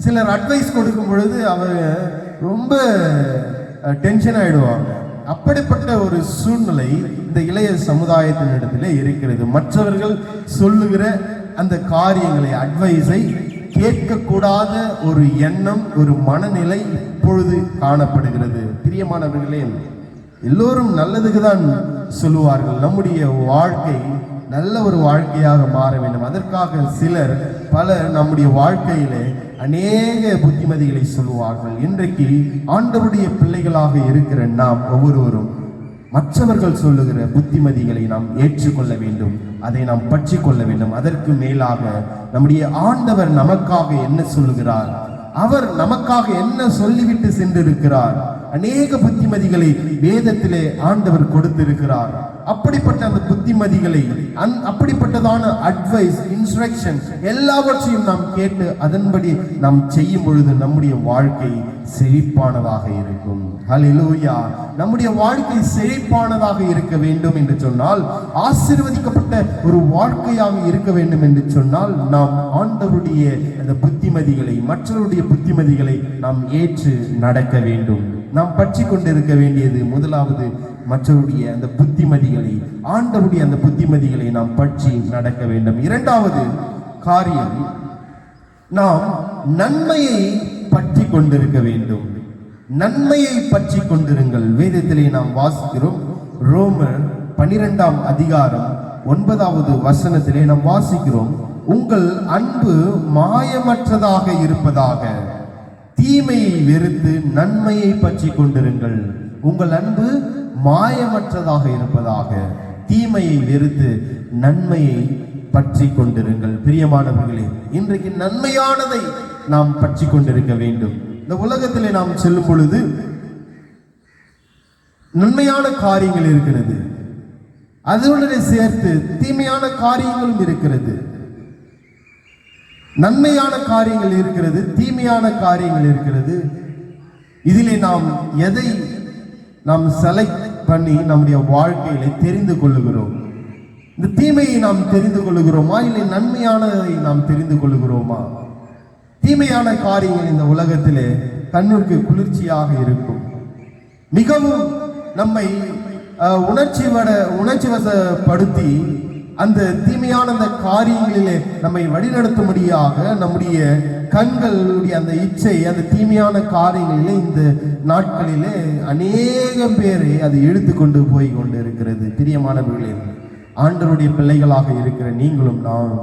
சிலர் அட்வைஸ் கொடுக்கும் பொழுது அவங்க ரொம்ப டென்ஷன் ஆயிடுவாங்க. அப்படிப்பட்ட ஒரு சூழ்நிலை இந்த இளைய சமுதாயத்தினிடத்தில் இருக்கிறது. மற்றவர்கள் சொல்லுகிற அந்த காரியங்களை, அட்வைஸை கேட்கக்கூடாத ஒரு எண்ணம், ஒரு மனநிலை இப்பொழுது காணப்படுகிறது. பிரியமானவர்களே, எல்லோரும் நல்லதுக்கு தான் சொல்லுவார்கள். நம்முடைய வாழ்க்கை நல்ல ஒரு வாழ்க்கையாக மாற வேண்டும். அதற்காக சிலர் நம்முடைய வாழ்க்கையிலே அநேக புத்திமதிகளை சொல்லுவார்கள். இன்றைக்கு ஆண்டவருடைய பிள்ளைகளாக இருக்கிற நாம் ஒவ்வொருவரும் மற்றவர்கள் சொல்லுகிற புத்திமதிகளை நாம் ஏற்றுக்கொள்ள வேண்டும், அதை நாம் பற்றி கொள்ள வேண்டும். அதற்கு மேலாக நம்முடைய ஆண்டவர் நமக்காக என்ன சொல்லுகிறார், அவர் நமக்காக என்ன சொல்லிவிட்டு சென்றிருக்கிறார். அநேக புத்திமதிகளை வேதத்திலே ஆண்டவர் கொடுத்திருக்கிறார். அப்படிப்பட்ட அந்த புத்திமதிகளை, அப்படிப்பட்டதான அட்வைஸ், இன்ஸ்ட்ரக்ஷன் எல்லாவற்றையும் நாம் கேட்டு அதன்படி நாம் செய்யும் பொழுது நம்முடைய வாழ்க்கை செழிப்பானதாக இருக்கும். ஹல்லேலூயா! நம்முடைய வாழ்க்கை செழிப்பானதாக இருக்க வேண்டும் என்று சொன்னால், ஆசீர்வதிக்கப்பட்ட ஒரு வாழ்க்கையாக இருக்க வேண்டும் என்று சொன்னால், நாம் ஆண்டவருடைய அந்த புத்திமதிகளை, மற்றவருடைய புத்திமதிகளை நாம் ஏற்று நடக்க வேண்டும். நாம் பற்றி கொண்டிருக்க வேண்டியது முதலாவது மற்றவருடைய அந்த புத்திமதிகளை, ஆண்டவருடைய அந்த புத்திமதிகளை நாம் பற்றி நடக்க வேண்டும். இரண்டாவது காரியம், நாம் நன்மையை பற்றி கொண்டிருக்க வேண்டும். நன்மையை பற்றி கொண்டிருங்கள். வேதத்திலே நாம் வாசிக்கிறோம், ரோமர் 12ஆம் அதிகாரம் 9வது வசனத்திலே நாம் வாசிக்கிறோம், உங்கள் அன்பு மாயமற்றதாக இருப்பதாக, தீமையை வெறுத்து நன்மையை பற்றி கொண்டிருங்கள். உங்கள் அன்பு மாயமற்றதாக இருப்பதாக, தீமையை வெறுத்து நன்மையை பற்றி கொண்டிருங்கள். பிரியமானவர்களே, இன்றைக்கு நன்மையானதை நாம் பற்றி கொண்டிருக்க வேண்டும். இந்த உலகத்திலே நாம் செல்லும் பொழுது நன்மையான காரியங்கள் இருக்கிறது, அதனுடன் சேர்த்து தீமையான காரியங்களும் இருக்கிறது. நன்மையான காரியங்கள் இருக்கிறது, தீமையான காரியங்கள் இருக்கிறது. இதிலே நாம் எதை நாம் செலக்ட் பண்ணி நம்முடைய வாழ்க்கையில தெரிந்து கொள்ளுகிறோம்? இந்த தீமையை நாம் தெரிந்து கொள்ளுகிறோமா, இல்லை நன்மையானதை நாம் தெரிந்து கொள்ளுகிறோமா? தீமையான காரியங்கள் இந்த உலகத்திலே கண்ணிற்கு குளிர்ச்சியாக இருக்கும், மிகவும் நம்மை உணர்ச்சி வசப்படுத்தி அந்த தீமையான அந்த காரியங்களிலே நம்மை வழிநடத்தும்படியாக நம்முடைய கண்களுடைய அந்த இச்சை அந்த தீமையான காரியங்களிலே இந்த நாட்களிலே அநேகம் பேரை அது இழுத்து கொண்டு போய் கொண்டு இருக்கிறது. பிரியமானவர்களே, ஆண்டவருடைய பிள்ளைகளாக இருக்கிற நீங்களும் நான்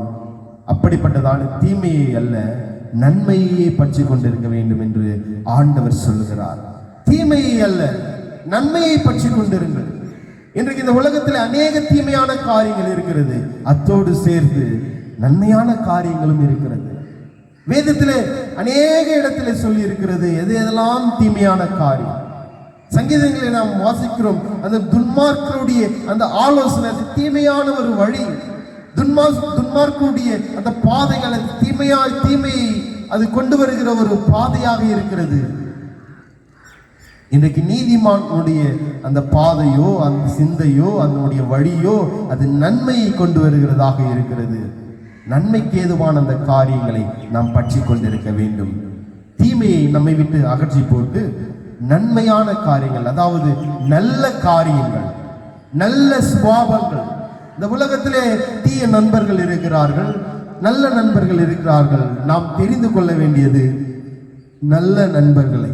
அப்படிப்பட்டதான தீமையை அல்ல, நன்மையே பற்றி கொண்டிருக்க வேண்டும் என்று ஆண்டவர் சொல்லுகிறார். தீமையை அல்ல, நன்மையை பற்றி கொண்டிருங்கள். இன்றைக்கு இந்த உலகத்தில் அநேக தீமையான காரியங்கள் இருக்கிறது, அத்தோடு சேர்த்து நன்மையான காரியங்களும் இருக்கிறது. வேதத்திலே அநேக இடத்திலே சொல்லி இருக்கிறது எது எதெல்லாம் தீமையான காரியம். சங்கீதங்களை நாம் வாசிக்கிறோம், அந்த துன்மார்க்கருடைய அந்த ஆலோசனை தீமையான ஒரு வழி, துன்மார்க்கருடைய அந்த பாதைகள் தீமையை அது கொண்டு வருகிற ஒரு பாதையாக இருக்கிறது. இன்றைக்கு நீதிமானுடைய அந்த பாதையோ அந்த சிந்தையோ அதனுடைய வழியோ அது நன்மையை கொண்டு வருகிறதாக இருக்கிறது. நன்மைக்கு ஏதுவான அந்த காரியங்களை நாம் பற்றி கொண்டிருக்க வேண்டும். தீமையை நம்மை விட்டு அகற்றி போட்டு நன்மையான காரியங்கள், அதாவது நல்ல காரியங்கள், நல்ல சுபாவங்கள். இந்த உலகத்திலே தீய நண்பர்கள் இருக்கிறார்கள், நல்ல நண்பர்கள் இருக்கிறார்கள். நாம் தெரிந்து கொள்ள வேண்டியது நல்ல நண்பர்களை.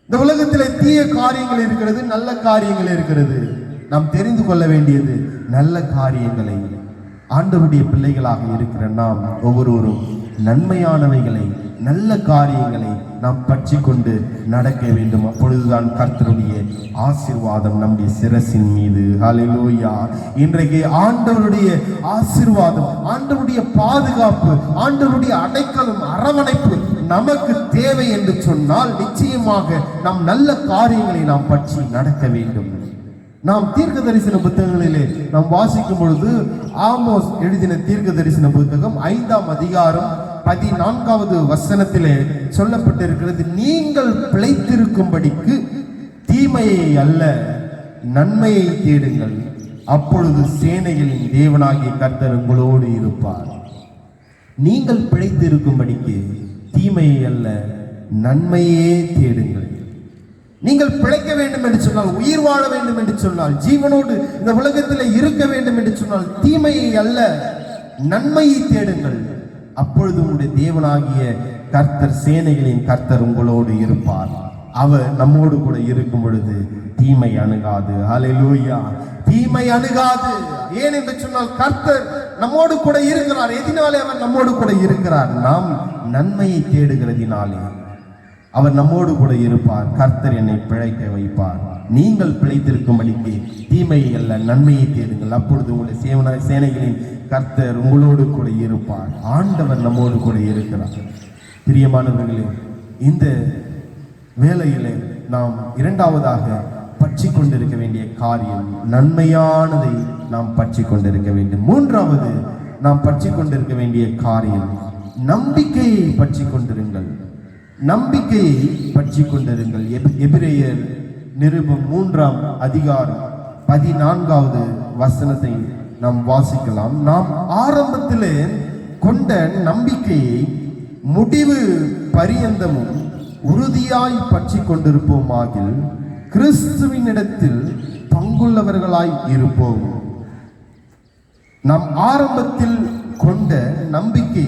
இந்த உலகத்திலே தீய காரியங்கள் இருக்கிறது, நல்ல காரியங்கள் இருக்கிறது. நாம் தெரிந்து கொள்ள வேண்டியது நல்ல காரியங்களை. ஆண்டவருடைய பிள்ளைகளாக இருக்கிற நாம் ஒவ்வொருவரும் நன்மையானவைகளை, நல்ல காரியங்களை நாம் பற்றி கொண்டு நடக்க வேண்டும். அப்பொழுதுதான் கர்த்தருடைய ஆசீர்வாதம் நம்முடைய சிரசின் மீது. ஹல்லேலூயா! இன்றைக்கு ஆண்டவருடைய ஆசீர்வாதம், ஆண்டவருடைய பாதுகாப்பு, ஆண்டவருடைய அடைக்கலம், அரவணைப்பு நமக்கு தேவை என்று சொன்னால் நிச்சயமாக நாம் நல்ல காரியங்களை நாம் பற்றி நடக்க வேண்டும். நாம் தீர்க்க தரிசன புத்தகங்களிலே நாம் வாசிக்கும் பொழுது ஆமோஸ் எழுதின தீர்க்க தரிசன புத்தகம் 5ஆம் அதிகாரம் 14வது வசனத்திலே சொல்லப்பட்டிருக்கிறது, நீங்கள் பிழைத்திருக்கும்படிக்கு தீமையை அல்ல நன்மையை தேடுங்கள், அப்பொழுது சேனைகளின் தேவனாகிய கர்த்தர் உங்களோடு இருப்பார். நீங்கள் பிழைத்திருக்கும்படிக்கு தீமையை அல்ல நன்மையே தேடுங்கள். நீங்கள் பிழைக்க வேண்டும் என்று சொன்னால், உயிர் வாழ வேண்டும் என்று சொன்னால், ஜீவனோடு இந்த உலகத்தில் இருக்க வேண்டும் என்று சொன்னால் தீமையை அல்ல நன்மையை தேடுங்கள். அப்பொழுது உங்களுடைய தேவனாகிய கர்த்தர், சேனைகளின் கர்த்தர் உங்களோடு இருப்பார். அவர் நம்மோடு கூட இருக்கும் பொழுது தீமை அணுகாது. ஹல்லேலூயா! தீமை அணுகாது. ஏன் என்று சொன்னால் கர்த்தர் நம்மோடு கூட இருக்கிறார். எதனாலே அவர் நம்மோடு கூட இருக்கிறார்? நாம் நன்மையை தேடுகிறதினாலே அவர் நம்மோடு கூட இருப்பார். கர்த்தர் என்னை பிழைக்க வைப்பார். நீங்கள் பிழைத்திருக்கும்படிக்கு தீமையை அல்ல நன்மையை தேடுங்கள், அப்பொழுது உங்களுடைய சேனைகளின் கர்த்தர் உங்களோடு கூட இருப்பார். ஆண்டவர் நம்மோடு கூட இருக்கிறார். பிரியமானவர்களே, இந்த வேளையிலே நாம் இரண்டாவதாக பற்றி கொண்டிருக்க வேண்டிய காரியம் நன்மையானதை நாம் பற்றி கொண்டிருக்க வேண்டும். மூன்றாவது நாம் பற்றி கொண்டிருக்க வேண்டிய காரியம் நம்பிக்கையை பற்றி கொண்டிருங்கள். நம்பிக்கையை பற்றி கொண்டிருங்கள். எபிரேயர் நிருபம் 3ஆம் அதிகாரம் 14வது வசனத்தை நாம் வாசிக்கலாம். நாம் ஆரம்பத்திலே கொண்ட நம்பிக்கையை முடிவு பரியந்தமும் உறுதியாய் பற்றி கொண்டிருப்போமாகில் கிறிஸ்துவினிடத்தில் பங்குள்ளவர்களாய் இருப்போம். நாம் ஆரம்பத்தில் கொண்ட நம்பிக்கை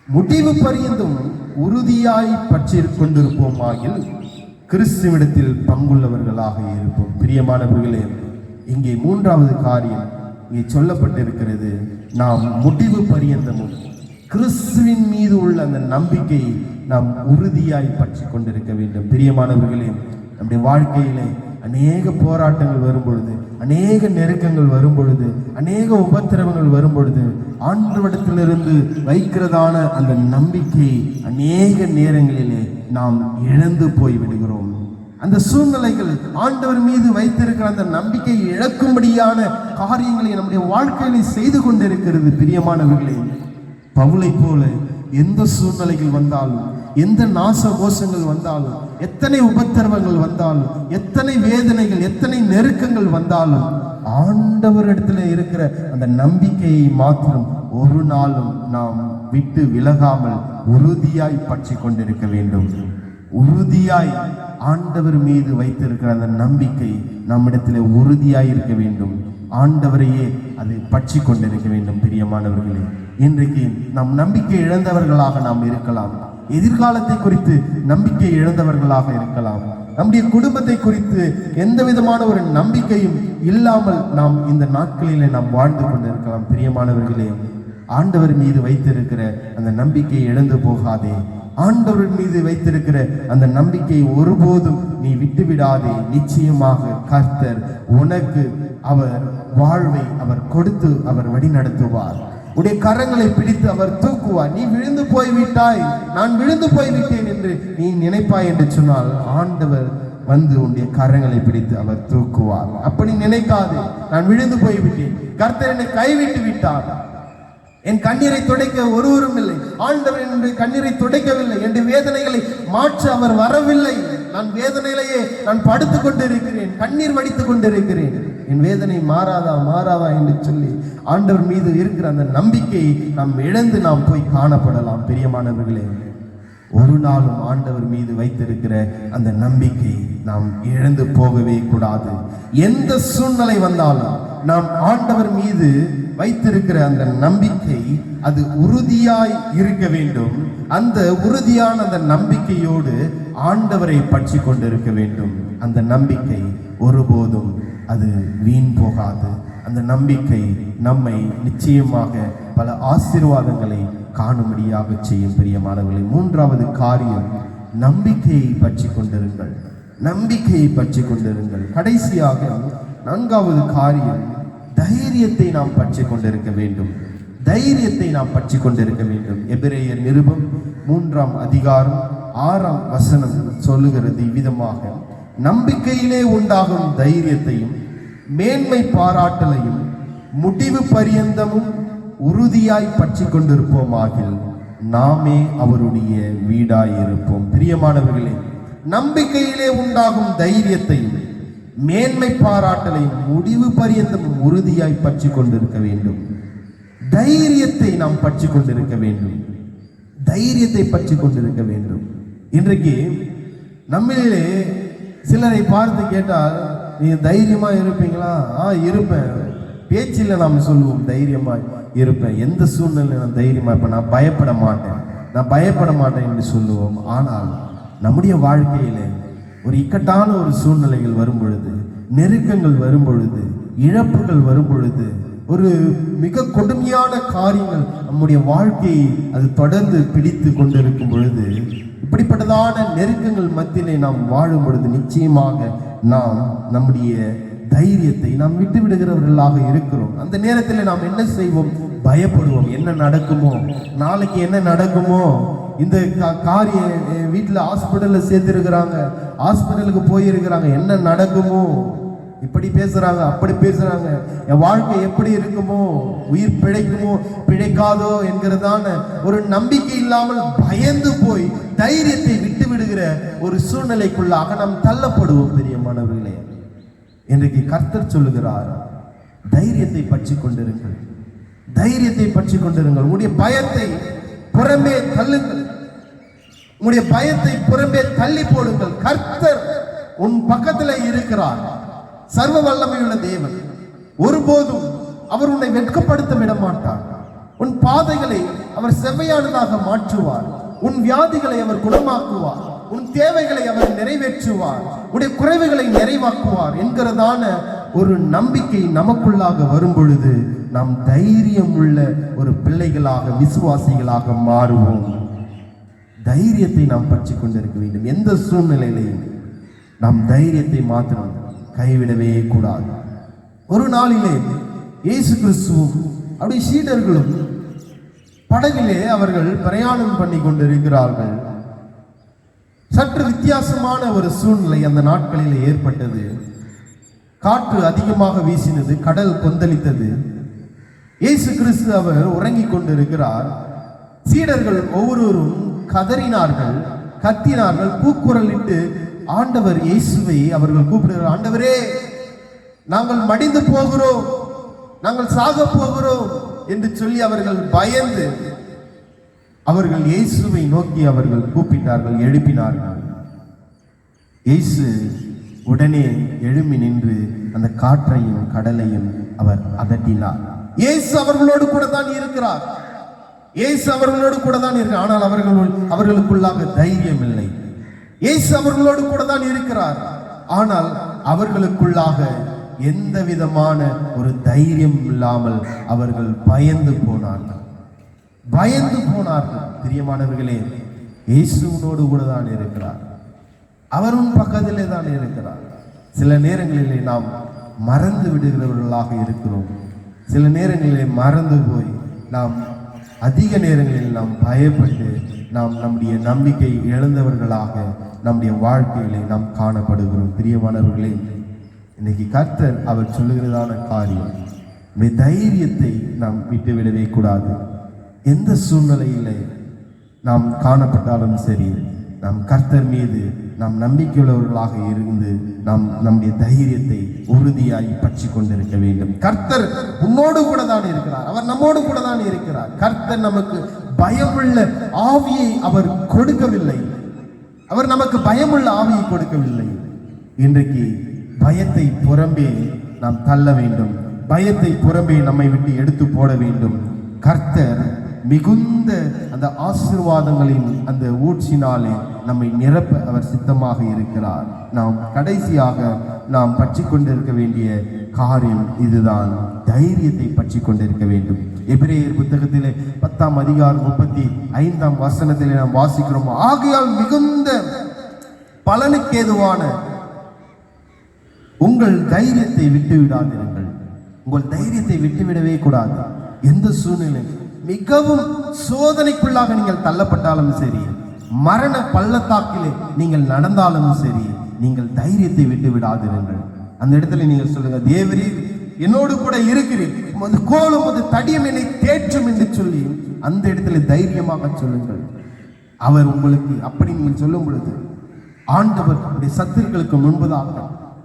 முடிவு பரியந்தும் உறுதியாய் பற்றி கொண்டிருப்போமாகில் கிறிஸ்துவிடத்தில் பங்குள்ளவர்களாக இருப்போம். பிரியமானவர்களே, இங்கே மூன்றாவது காரியம் இங்கே சொல்லப்பட்டிருக்கிறது. நாம் முடிவு பரியந்தமும் கிறிஸ்துவின் மீது உள்ள அந்த நம்பிக்கையை நாம் உறுதியாய் பற்றி கொண்டிருக்க வேண்டும். பிரியமானவர்களே, நம்முடைய வாழ்க்கையிலே அநேக போராட்டங்கள் வரும் பொழுது, அநேக நெருக்கங்கள் வரும் பொழுது, அநேக உபத்திரவங்கள் வரும் பொழுது ஆண்டவரிடத்திலிருந்து வைக்கிறதான அந்த நம்பிக்கை அநேக நேரங்களிலே நாம் இழந்து போய் விடுகிறோம். அந்த சூழ்நிலைகள் ஆண்டவர் மீது வைத்திருக்கிற அந்த நம்பிக்கையை இழக்கும்படியான காரியங்களை நம்முடைய வாழ்க்கையிலே செய்து கொண்டிருக்கிறது. பிரியமானவர்களே, பவுலை போல எந்த சூழ்நிலைகள் வந்தாலும், எந்த நாச கோஷங்கள் வந்தாலும், எத்தனை உபத்திரவங்கள் வந்தாலும், எத்தனை வேதனைகள், எத்தனை நெருக்கங்கள் வந்தாலும் ஆண்டவரிடத்துல இருக்கிற அந்த நம்பிக்கையை மாத்திரம் ஒரு நாளும் நாம் விட்டு விலகாமல் உறுதியாய் பற்றி கொண்டிருக்க வேண்டும். உறுதியாய் ஆண்டவர் மீது வைத்திருக்கிற அந்த நம்பிக்கை நம்மிடத்தில் உறுதியாய் இருக்க வேண்டும். ஆண்டவரையே அதை பற்றி கொண்டிருக்க வேண்டும். பிரியமானவர்களே, இன்றைக்கு நாம் நம்பிக்கை இழந்தவர்களாக நாம் இருக்கலாம். எதிர்காலத்தை குறித்து நம்பிக்கை இழந்தவர்களாக இருக்கலாம். நம்முடைய குடும்பத்தை குறித்து எந்த விதமான ஒரு நம்பிக்கையும் இல்லாமல் நாம் இந்த நாட்களிலே நாம் வாழ்ந்து கொண்டிருக்கலாம். பிரியமானவர்களே, ஆண்டவர் மீது வைத்திருக்கிற அந்த நம்பிக்கையை இழந்து போகாதே. ஆண்டவர் மீது வைத்திருக்கிற அந்த நம்பிக்கையை ஒருபோதும் நீ விட்டுவிடாதே. நிச்சயமாக கர்த்தர் உனக்கு அவர் வாழ்வை அவர் கொடுத்து அவர் வழி நடத்துவார். உடைய கரங்களை பிடித்து அவர் தூக்குவார். நீ விழுந்து போய்விட்டாய், நான் விழுந்து போய்விட்டேன் என்று நீ நினைப்பாய் என்று சொன்னால் ஆண்டவர் வந்து உன்னுடைய கரங்களை பிடித்து அவர் தூக்குவார். அப்படி நினைக்காதே, நான் விழுந்து போய்விட்டேன், கர்த்தர் என்னை கைவிட்டு விட்டார், என் கண்ணீரை துடைக்க ஒருவரும் இல்லை, ஆண்டவர் என்னுடைய கண்ணீரை துடைக்கவில்லை, என் வேதனைகளை மாற்ற அவர் வரவில்லை, நான் வேதனையிலேயே நான் படுத்துக் கொண்டிருக்கிறேன், கண்ணீர் வடித்துக் கொண்டிருக்கிறேன், என் வேதனை மாறாதா மாறாதா என்று சொல்லி ஆண்டவர் மீது இருக்கிற அந்த நம்பிக்கையை நாம் இழந்து நாம் போய் காணப்படலாம். பிரியமானவர்களே, ஒரு நாளும் ஆண்டவர் மீது வைத்திருக்கிற அந்த நம்பிக்கை நாம் இழந்து போகவே கூடாது. எந்த சூழ்நிலை வந்தாலும் நாம் ஆண்டவர் மீது வைத்திருக்கிற அந்த நம்பிக்கை அது உறுதியாய் இருக்க வேண்டும். அந்த உறுதியான அந்த நம்பிக்கையோடு ஆண்டவரை பற்றி கொண்டிருக்க வேண்டும். அந்த நம்பிக்கை ஒருபோதும் அது வீண் போகாது. அந்த நம்பிக்கை நம்மை நிச்சயமாக பல ஆசீர்வாதங்களை காணும்படியாக செய்யும். பிரியமானவர்களே, மூன்றாவது காரியம், நம்பிக்கையை பற்றி கொண்டிருங்கள். நம்பிக்கையை பற்றி கொண்டிருங்கள். கடைசியாக நான்காவது காரியம், தைரியத்தை நாம் பற்றி கொண்டிருக்க வேண்டும். தைரியத்தை நாம் பற்றி கொண்டிருக்க வேண்டும். எபிரேயர் நிருபம் 3ஆம் அதிகாரம் 6ஆம் வசனம் சொல்லுகிறது இவ்விதமாக, நம்பிக்கையிலே உண்டாகும் தைரியத்தையும் மேன்மை பாராட்டலையும் முடிவு பரியந்தமும் உறுதியாய் பற்றி கொண்டிருப்போமாகில் நாமே அவருடைய வீடாய் இருப்போம். பிரியமானவர்களே, நம்பிக்கையிலே உண்டாகும் தைரியத்தையும் மேன்மை பாராட்டலையும் முடிவு பரியந்தமும் உறுதியாய் பற்றி கொண்டிருக்க வேண்டும். தைரியத்தை நாம் பற்றி கொண்டிருக்க வேண்டும். தைரியத்தை பற்றி கொண்டிருக்க வேண்டும். இன்றைக்கு நம்மளிலே சிலரை பார்த்து கேட்டால், நீங்க தைரியமா இருப்பீங்களா? இருப்பேன். பேச்சில் நாம் சொல்லுவோம் தைரியமாய் இருப்பேன், எந்த சூழ்நிலை நான் தைரியமா இருப்பேன், நான் பயப்பட மாட்டேன் என்று சொல்லுவோம். ஆனால் நம்முடைய வாழ்க்கையில ஒரு இக்கட்டான ஒரு சூழ்நிலைகள் வரும் பொழுது, நெருக்கங்கள் வரும் பொழுது, இழப்புகள் வரும் பொழுது, ஒரு மிக கொடுமையான காரியங்கள் நம்முடைய வாழ்க்கையை அது தொடர்ந்து பிடித்து கொண்டிருக்கும் பொழுது, இப்படிப்பட்டதான நெருக்கங்கள் மத்தியிலே நாம் வாழும் பொழுது நிச்சயமாக நாம் நம்முடைய தைரியத்தை நாம் விட்டு விடுகிறவர்களாக இருக்கிறோம். அந்த நேரத்தில் நாம் என்ன செய்வோம்? பயப்படுவோம். என்ன நடக்குமோ, நாளைக்கு என்ன நடக்குமோ, இந்த காரியம் வீட்டில் ஹாஸ்பிட்டலில் சேர்த்திருக்கிறாங்க, ஹாஸ்பிட்டலுக்கு போயிருக்கிறாங்க, என்ன நடக்குமோ, இப்படி பேசுறாங்க, அப்படி பேசுறாங்க, என் வாழ்க்கை எப்படி இருக்குமோ, உயிர் பிழைக்குமோ பிழைக்காதோ என்கிறதான ஒரு நம்பிக்கை இல்லாமல் பயந்து போய் தைரியத்தை விட்டு விடுகிற ஒரு சூழ்நிலைக்குள்ளாக நாம் தள்ளப்படுவோம். பிரியமானவர்களே, இன்றைக்கு கர்த்தர் சொல்லுகிறார், தைரியத்தை பற்றி கொண்டிருங்கள், தைரியத்தை பற்றி கொண்டிருங்கள், உங்களுடைய பயத்தை புறமே தள்ளுங்கள். உங்களுடைய பயத்தை புறம்பே தள்ளி போடுங்கள். கர்த்தர் உன் பக்கத்துல இருக்கிறார். சர்வ வல்லமையுள்ள தேவன். ஒருபோதும் அவர் உன்னை வெட்கப்படுத்த விட மாட்டார். உன் பாதைகளை அவர் செவ்வையானதாக மாற்றுவார். உன் வியாதிகளை அவர் குணமாக்குவார். உன் தேவைகளை அவர் நிறைவேற்றுவார். உன்னுடைய குறைவுகளை நிறைவாக்குவார் என்கிறதான ஒரு நம்பிக்கை நமக்குள்ளாக வரும் பொழுது நாம் தைரியம் உள்ள ஒரு பிள்ளைகளாக, விசுவாசிகளாக மாறுவோம். தைரியத்தை நாம் பற்றி கொண்டிருக்க வேண்டும். எந்த சூழ்நிலையிலையும் நாம் தைரியத்தை மாத்திரம் கைவிடவே கூடாது. ஒரு நாளிலே இயேசு கிறிஸ்துவும் அப்படி சீடர்களும் படகிலே அவர்கள் பிரயாணம் பண்ணி கொண்டிருக்கிறார்கள். சற்று வித்தியாசமான ஒரு சூழ்நிலை அந்த நாட்களில் ஏற்பட்டது. காற்று அதிகமாக வீசினது, கடல் கொந்தளித்தது. இயேசு கிறிஸ்து அவர் உறங்கிக் கொண்டிருக்கிறார். சீடர்கள் ஒவ்வொருவரும் கதறினார்கள், கத்தினார்கள், கூக்குரலிட்டு ஆண்டவர் இயேசுவை அவர்கள் கூப்பிடுகிறார். ஆண்டவரே, நாங்கள் மடிந்து போகிறோம், நாங்கள் சாக போகிறோம் என்று சொல்லி அவர்கள் பயந்து அவர்கள் இயேசுவை நோக்கி அவர்கள் கூப்பிட்டார்கள், எழுப்பினார்கள். இயேசு உடனே எழும்பி நின்று அந்த காற்றையும் கடலையும் அவர் அதட்டினார். இயேசு அவர்களோடு கூட தான் இருக்கிறார். இயேசு அவர்களோடு கூட தான் இருக்கிறார். ஆனால் அவர்களுக்குள்ளாக தைரியம் இல்லை. இயேசு அவர்களோடு கூட தான் இருக்கிறார். ஆனால் அவர்களுக்குள்ளாக எந்த விதமான ஒரு தைரியம் இல்லாமல் அவர்கள் பயந்து போனார்கள். பிரியமானவர்களே, இயேசுவோடு கூட தான் இருக்கிறார். அவரும் பக்கத்திலே தான் இருக்கிறார். சில நேரங்களிலே நாம் மறந்து விடுகிறவர்களாக இருக்கிறோம். சில நேரங்களிலே மறந்து போய் நாம் அதிக நேரங்களில் நாம் பயப்பட்டு நாம் நம்முடைய நம்பிக்கை இழந்தவர்களாக நம்முடைய வாழ்க்கையிலே நாம் காணப்படுகிறோம். பிரியமானவர்களே, இன்னைக்கு கர்த்தர் அவர் சொல்லுகிறதான காரியம், இந்த தைரியத்தை நாம் விட்டுவிடவே கூடாது. எந்த சூழ்நிலையிலே நாம் காணப்பட்டாலும் சரி, நாம் கர்த்தர் மீது நாம் நம்பிக்கையுள்ளவர்களாக இருந்து நாம் நம்முடைய தைரியத்தை உறுதியாய் பற்றி கொண்டிருக்க வேண்டும். கர்த்தர் உன்னோடு கூட தான் இருக்கிறார். அவர் நம்மோடு கூட தான் இருக்கிறார். கர்த்தர் நமக்கு பயமுள்ள ஆவியை அவர் கொடுக்கவில்லை. அவர் நமக்கு பயமுள்ள ஆவியை கொடுக்கவில்லை. இன்றைக்கு பயத்தை புறம்பே நாம் தள்ள வேண்டும். பயத்தை புறம்பே நம்மை விட்டு எடுத்து போட வேண்டும். கர்த்தர் மிகுந்த அந்த ஆசீர்வாதங்களின் அந்த ஊற்றினாலே நம்மை நிரப்ப அவர் சித்தமாக இருக்கிறார். நாம் கடைசியாக நாம் பற்றி கொண்டிருக்க வேண்டிய காரியம் இதுதான், தைரியத்தை பற்றி கொண்டிருக்க வேண்டும். எபிரேயர் புத்தகத்திலே 10ஆம் அதிகாரம் 35ஆம் வசனத்திலே நாம் வாசிக்கிறோம், ஆகையால் மிகுந்த பலனுக்கேதுவான உங்கள் தைரியத்தை விட்டுவிடாதீர்கள். உங்கள் தைரியத்தை விட்டுவிடவே கூடாது. எந்த சூழ்நிலை மிகவும் சோதனைக்குள்ளாக நீங்கள் தள்ளப்பட்டாலும் சரி, மரண பள்ளத்தாக்கிலே நீங்கள் நடந்தாலும் சரி, நீங்கள் தைரியத்தை விட்டு விடாதீர்கள். அந்த இடத்துல நீங்கள் சொல்லுங்க, தேவரீர் என்னோடு கூட இருக்கிறீர், உமது கோலும் உமது தடியும் என்னை தேற்றும் என்று சொல்லி அந்த இடத்துல தைரியமாக சொல்லுங்கள். அவர் உங்களுக்கு அப்படி நீங்கள் சொல்லும் பொழுது ஆண்டவர் சத்துருக்களுக்கு முன்பதாக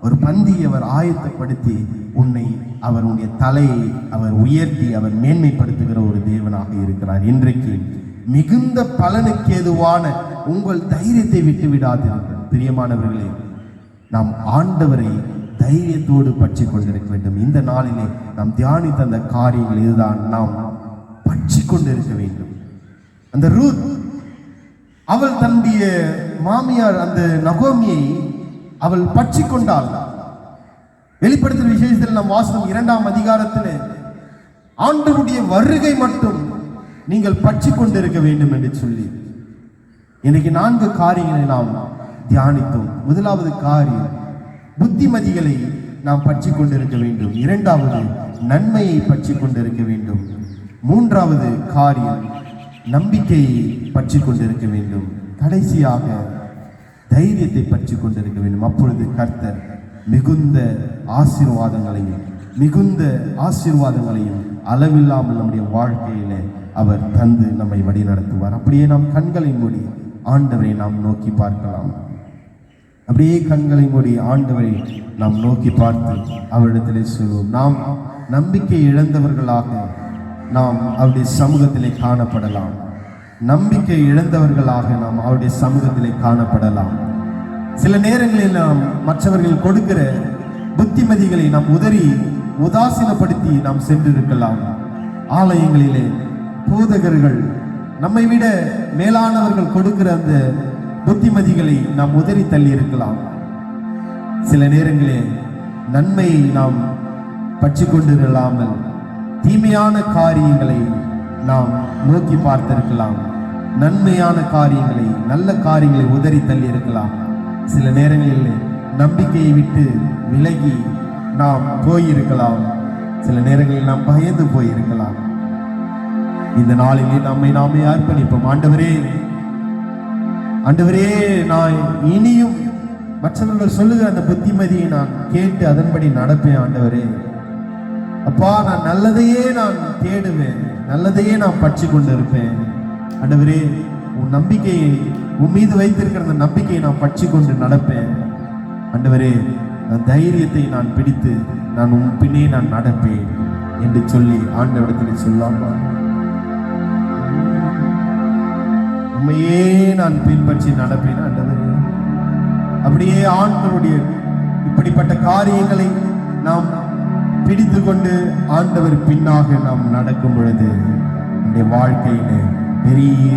ஒரு பந்தியை அவர் ஆயத்தப்படுத்தி உன்னை அவருடைய தலையை அவர் உயர்த்தி அவர் மேன்மைப்படுத்துகிற ஒரு தேவனாக இருக்கிறார். இன்றைக்கு மிகுந்த பலனுக்கேதுவான உங்கள் தைரியத்தை விட்டு விடாதீர்கள். பிரியமானவர்களே, நாம் ஆண்டவரை தைரியத்தோடு பற்றி கொண்டிருக்க வேண்டும். இந்த நாளிலே நாம் தியானித்த அந்த காரியங்கள் இதுதான், நாம் பற்றி கொண்டிருக்க வேண்டும். அந்த ரூத் அவள் தன்னுடைய மாமியார் அந்த நகோமியை அவள் பற்றி கொண்டாள். வெளிப்படுத்தும் விசேஷத்தில் நாம் வாசனம் 2ஆம் அதிகாரத்தில் ஆண்டவருடைய வருகை மட்டும் நீங்கள் பற்றி கொண்டிருக்க வேண்டும் என்று சொல்லி இன்னைக்கு 4 காரியங்களை நாம் தியானித்தோம். முதலாவது காரியம், புத்திமதிகளை நாம் பற்றி கொண்டிருக்க வேண்டும். 2வது, நன்மையை பற்றி கொண்டிருக்க வேண்டும். 3வது காரியம், நம்பிக்கையை பற்றி கொண்டிருக்க வேண்டும். கடைசியாக தைரியத்தை பற்றி கொண்டிருக்க வேண்டும். அப்பொழுது கர்த்தர் மிகுந்த ஆசீர்வாதங்களையும் அளவில்லாமல் நம்முடைய வாழ்க்கையில அவர் தந்து நம்மை வழி நடத்துவார். அப்படியே நாம் கண்களை மூடி ஆண்டவரை நாம் நோக்கி பார்க்கலாம். அப்படியே கண்களை மூடி ஆண்டவரை நாம் நோக்கி பார்த்து அவரிடத்திலே சொல்வோம். நாம் நம்பிக்கை இழந்தவர்களாக நாம் அவருடைய சமூகத்திலே காணப்படலாம். நம்பிக்கை இழந்தவர்களாக நாம் அவருடைய சமூகத்திலே காணப்படலாம். சில நேரங்களில் நாம் மற்றவர்கள் கொடுக்கிற புத்திமதிகளை நாம் உதாசீனப்படுத்தி நாம் சென்றிருக்கலாம். ஆலயங்களிலே போதகர்கள் நம்மை விட மேலானவர்கள் கொடுக்கிற அந்த புத்திமதிகளை நாம் உதறி தள்ளி இருக்கலாம். சில நேரங்களில் நன்மையை நாம் பற்றி கொண்டிருக்காமல் தீமையான காரியங்களை நாம் நோக்கி பார்த்திருக்கலாம். நன்மையான காரியங்களை, நல்ல காரியங்களை உதறி தள்ளி இருக்கலாம். சில நேரங்களில் நம்பிக்கையை விட்டு விலகி நாம் போயிருக்கலாம். சில நேரங்களில் நாம் பயந்து போயிருக்கலாம். இந்த நாளிலே நாமே அர்ப்பணிப்போம். ஆண்டவரே, நான் இனியும் மற்றவர்கள் சொல்லுகிற அந்த புத்திமதியை நான் கேட்டு அதன்படி நடப்பேன். ஆண்டவரே அப்பா, நான் நல்லதையே நான் தேடுவேன், நல்லதையே நான் பற்றி கொண்டிருப்பேன். ஆண்டவரே, உன் நம்பிக்கையை, உன் மீது வைத்திருக்கிற அந்த நம்பிக்கையை நான் பற்றி கொண்டு நடப்பேன். ஆண்டவரே, அந்த தைரியத்தை நான் பிடித்து நான் உன் பின்னே நான் நடப்பேன் என்று சொல்லி ஆண்டவரிடத்தில் சொல்லாமா? உண்மையே நான் பின்பற்றி நடப்பேன். ஆண்டவரே, அப்படியே ஆண்டவருடைய இப்படிப்பட்ட காரியங்களை நாம் பிடித்து கொண்டு ஆண்டவர் பின்னாக நாம் நடக்கும் பொழுது நம்முடைய வாழ்க்கையிலே பெரிய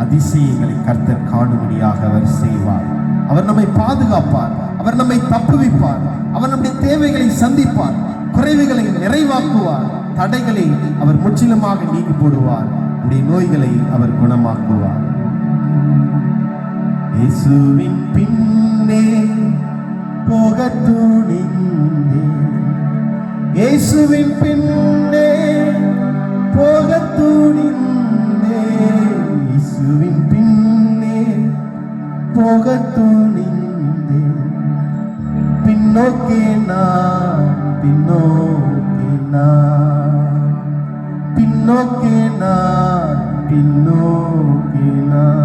அதிசயங்களை கர்த்தர் காணும்படியாக அவர் செய்வார். அவர் நம்மை பாதுகாப்பார், அவர் நம்மை தப்புவிப்பார், அவர் நம்முடைய தேவைகளை சந்திப்பார், குறைவுகளை நிறைவாக்குவார், தடைகளை அவர் முற்றிலுமாக நீக்கி போடுவார், நம்முடைய நோய்களை அவர் குணமாக்குவார். இயேசுவின் பின்னே போக துணிந்தேன், இயேசுவின் பின்னே போக துணிந்தேன், இயேசுவின் பின்னே போக துணிந்தேன். பின்னோக்கே நான், பின்னோக்கே நான், பின்னோக்கே நான், பின்னோக்கே நான்.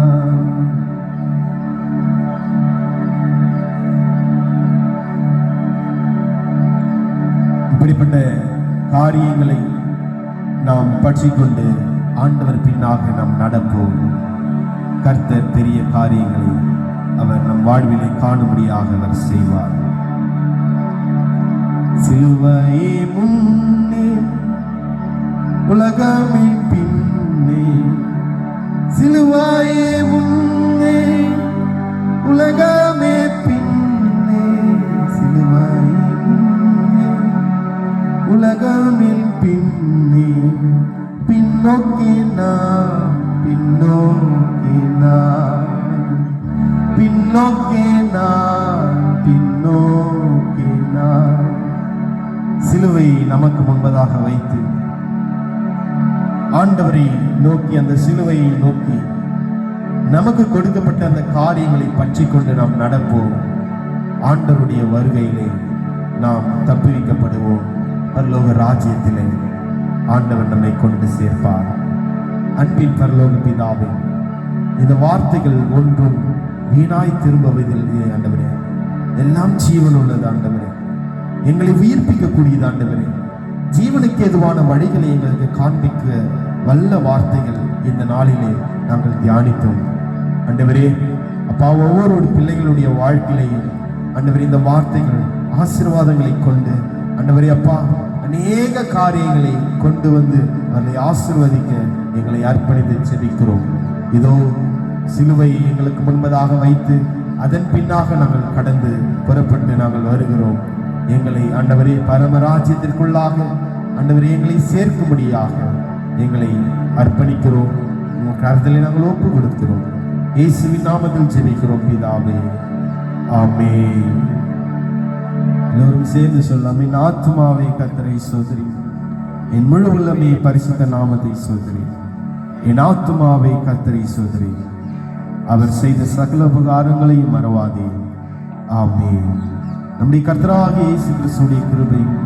இப்படிப்பட்ட காரியங்களை நாம் பற்றிக்கொண்டு ஆண்டவர் பின்னாக நாம் நடப்போம். கர்த்தர் பெரிய காரியங்களை அவர் நம் வாழ்விலை காணும்படியாக அவர் செய்வார். சிலுவையே முன்னே உலகமே பின்னே, சிலுவையே முன்னே உலகமே பின்னே, சிலுவையே உலகமில் பின்னே, பின்னோக்கி நான், பின்னோக்கி நான், பின்னோக்கி நான், பின்னோக்கி நான். சிலுவையை நமக்கு முன்பதாக வைத்து ஆண்டவரை நோக்கி, அந்த சிலுவையை நோக்கி நமக்கு கொடுக்கப்பட்ட அந்த காரியங்களை பற்றி கொண்டு நாம் நடப்போம். ஆண்டவருடைய வருகையிலே நாம் தப்புவிக்கப்படுவோம். பரலோக ராஜ்யத்திலே ஆண்டவர் நம்மை கொண்டு சேர்ப்பார். அன்பின் பரலோக பிதாவே, இந்த வார்த்தைகள் ஒன்றும் வீணாய் திரும்புவதில்லை ஆண்டவரே. எல்லாம் ஜீவன் உள்ளது ஆண்டவரே, எங்களை உயிர்ப்பிக்கக்கூடியது ஆண்டவரே. ஜீவனுக்கு எதுவான வழிகளை எங்களுக்கு காண்பிக்க வல்ல வார்த்தைகள் இந்த நாளிலே நாங்கள் தியானித்தோம் ஆண்டவரே. அப்பா, ஒவ்வொரு பிள்ளைகளுடைய வாழ்க்கையிலையும் ஆண்டவரே இந்த வார்த்தைகள் ஆசீர்வாதங்களை கொண்டு ஆண்டவரே அப்பா அநேக காரியங்களை கொண்டு வந்து அவர்களை ஆசீர்வதிக்க எங்களை அர்ப்பணித்து செபிக்கிறோம். இதோ சிலுவையை எங்களுக்கு முன்பதாக வைத்து அதன் பின்னாக நாங்கள் கடந்து புறப்பட்டு நாங்கள் வருகிறோம். எங்களை ஆண்டவரே பரமராஜ்யத்திற்குள்ளாக ஆண்டவரே எங்களை சேர்க்கும்படியாக எங்களை அர்ப்பணிக்கிறோம். உங்கள் கருத்திலே நாங்கள் ஒப்பு கொடுக்கிறோம். இயேசுவின் நாமத்தில் ஜெபிக்கிறோம் பிதாவே, ஆமென். எல்லோரும் சேர்ந்து சொல்லலாம். என் ஆத்துமாவே கர்த்தரை ஸ்தோத்திரி, என் முழு உள்ளமே பரிசுத்த நாமத்தை ஸ்தோத்திரி. என் ஆத்துமாவே கர்த்தரை ஸ்தோத்திரி, அவர் செய்த சகல உபகாரங்களையும் மறவாதே. ஆமென். நம்முடைய கர்த்தராகிய இயேசு கிறிஸ்துவின் கிருபையும்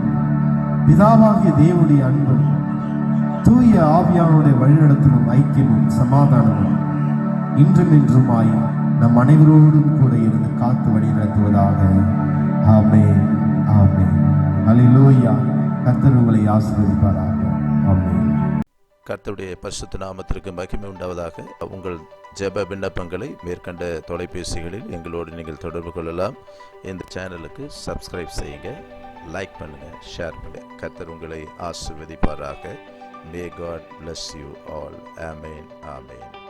பிதாவாகிய தேவனுடைய அன்பும் தூய ஆவியானுடைய வழிநடத்தலும் ஐக்கியமும் சமாதானமும் இன்றும் என்றுமாய் நம் அனைவரோடும் கூட இருந்து காத்து வழி நடத்துவதாக. ஆமென், ஆமென். அல்லேலூயா. கர்த்தர் உங்களை ஆசீர்வதிப்பாராக. ஆமென். கர்த்தருடைய பரிசுத்த நாமத்திற்கு மகிமை உண்டாவதாக. உங்கள் ஜெப விண்ணப்பங்களை மேற்கண்ட தொலைபேசிகளில் எங்களோடு நீங்கள் தொடர்பு கொள்ளலாம். இந்த சேனலுக்கு சப்ஸ்கிரைப் செய்யுங்க, லைக் பண்ணுங்க, ஷேர் பண்ணுங்க. கர்த்தர் உங்களை ஆசீர்வதிப்பாராக. May God bless you all. Amen. Amen.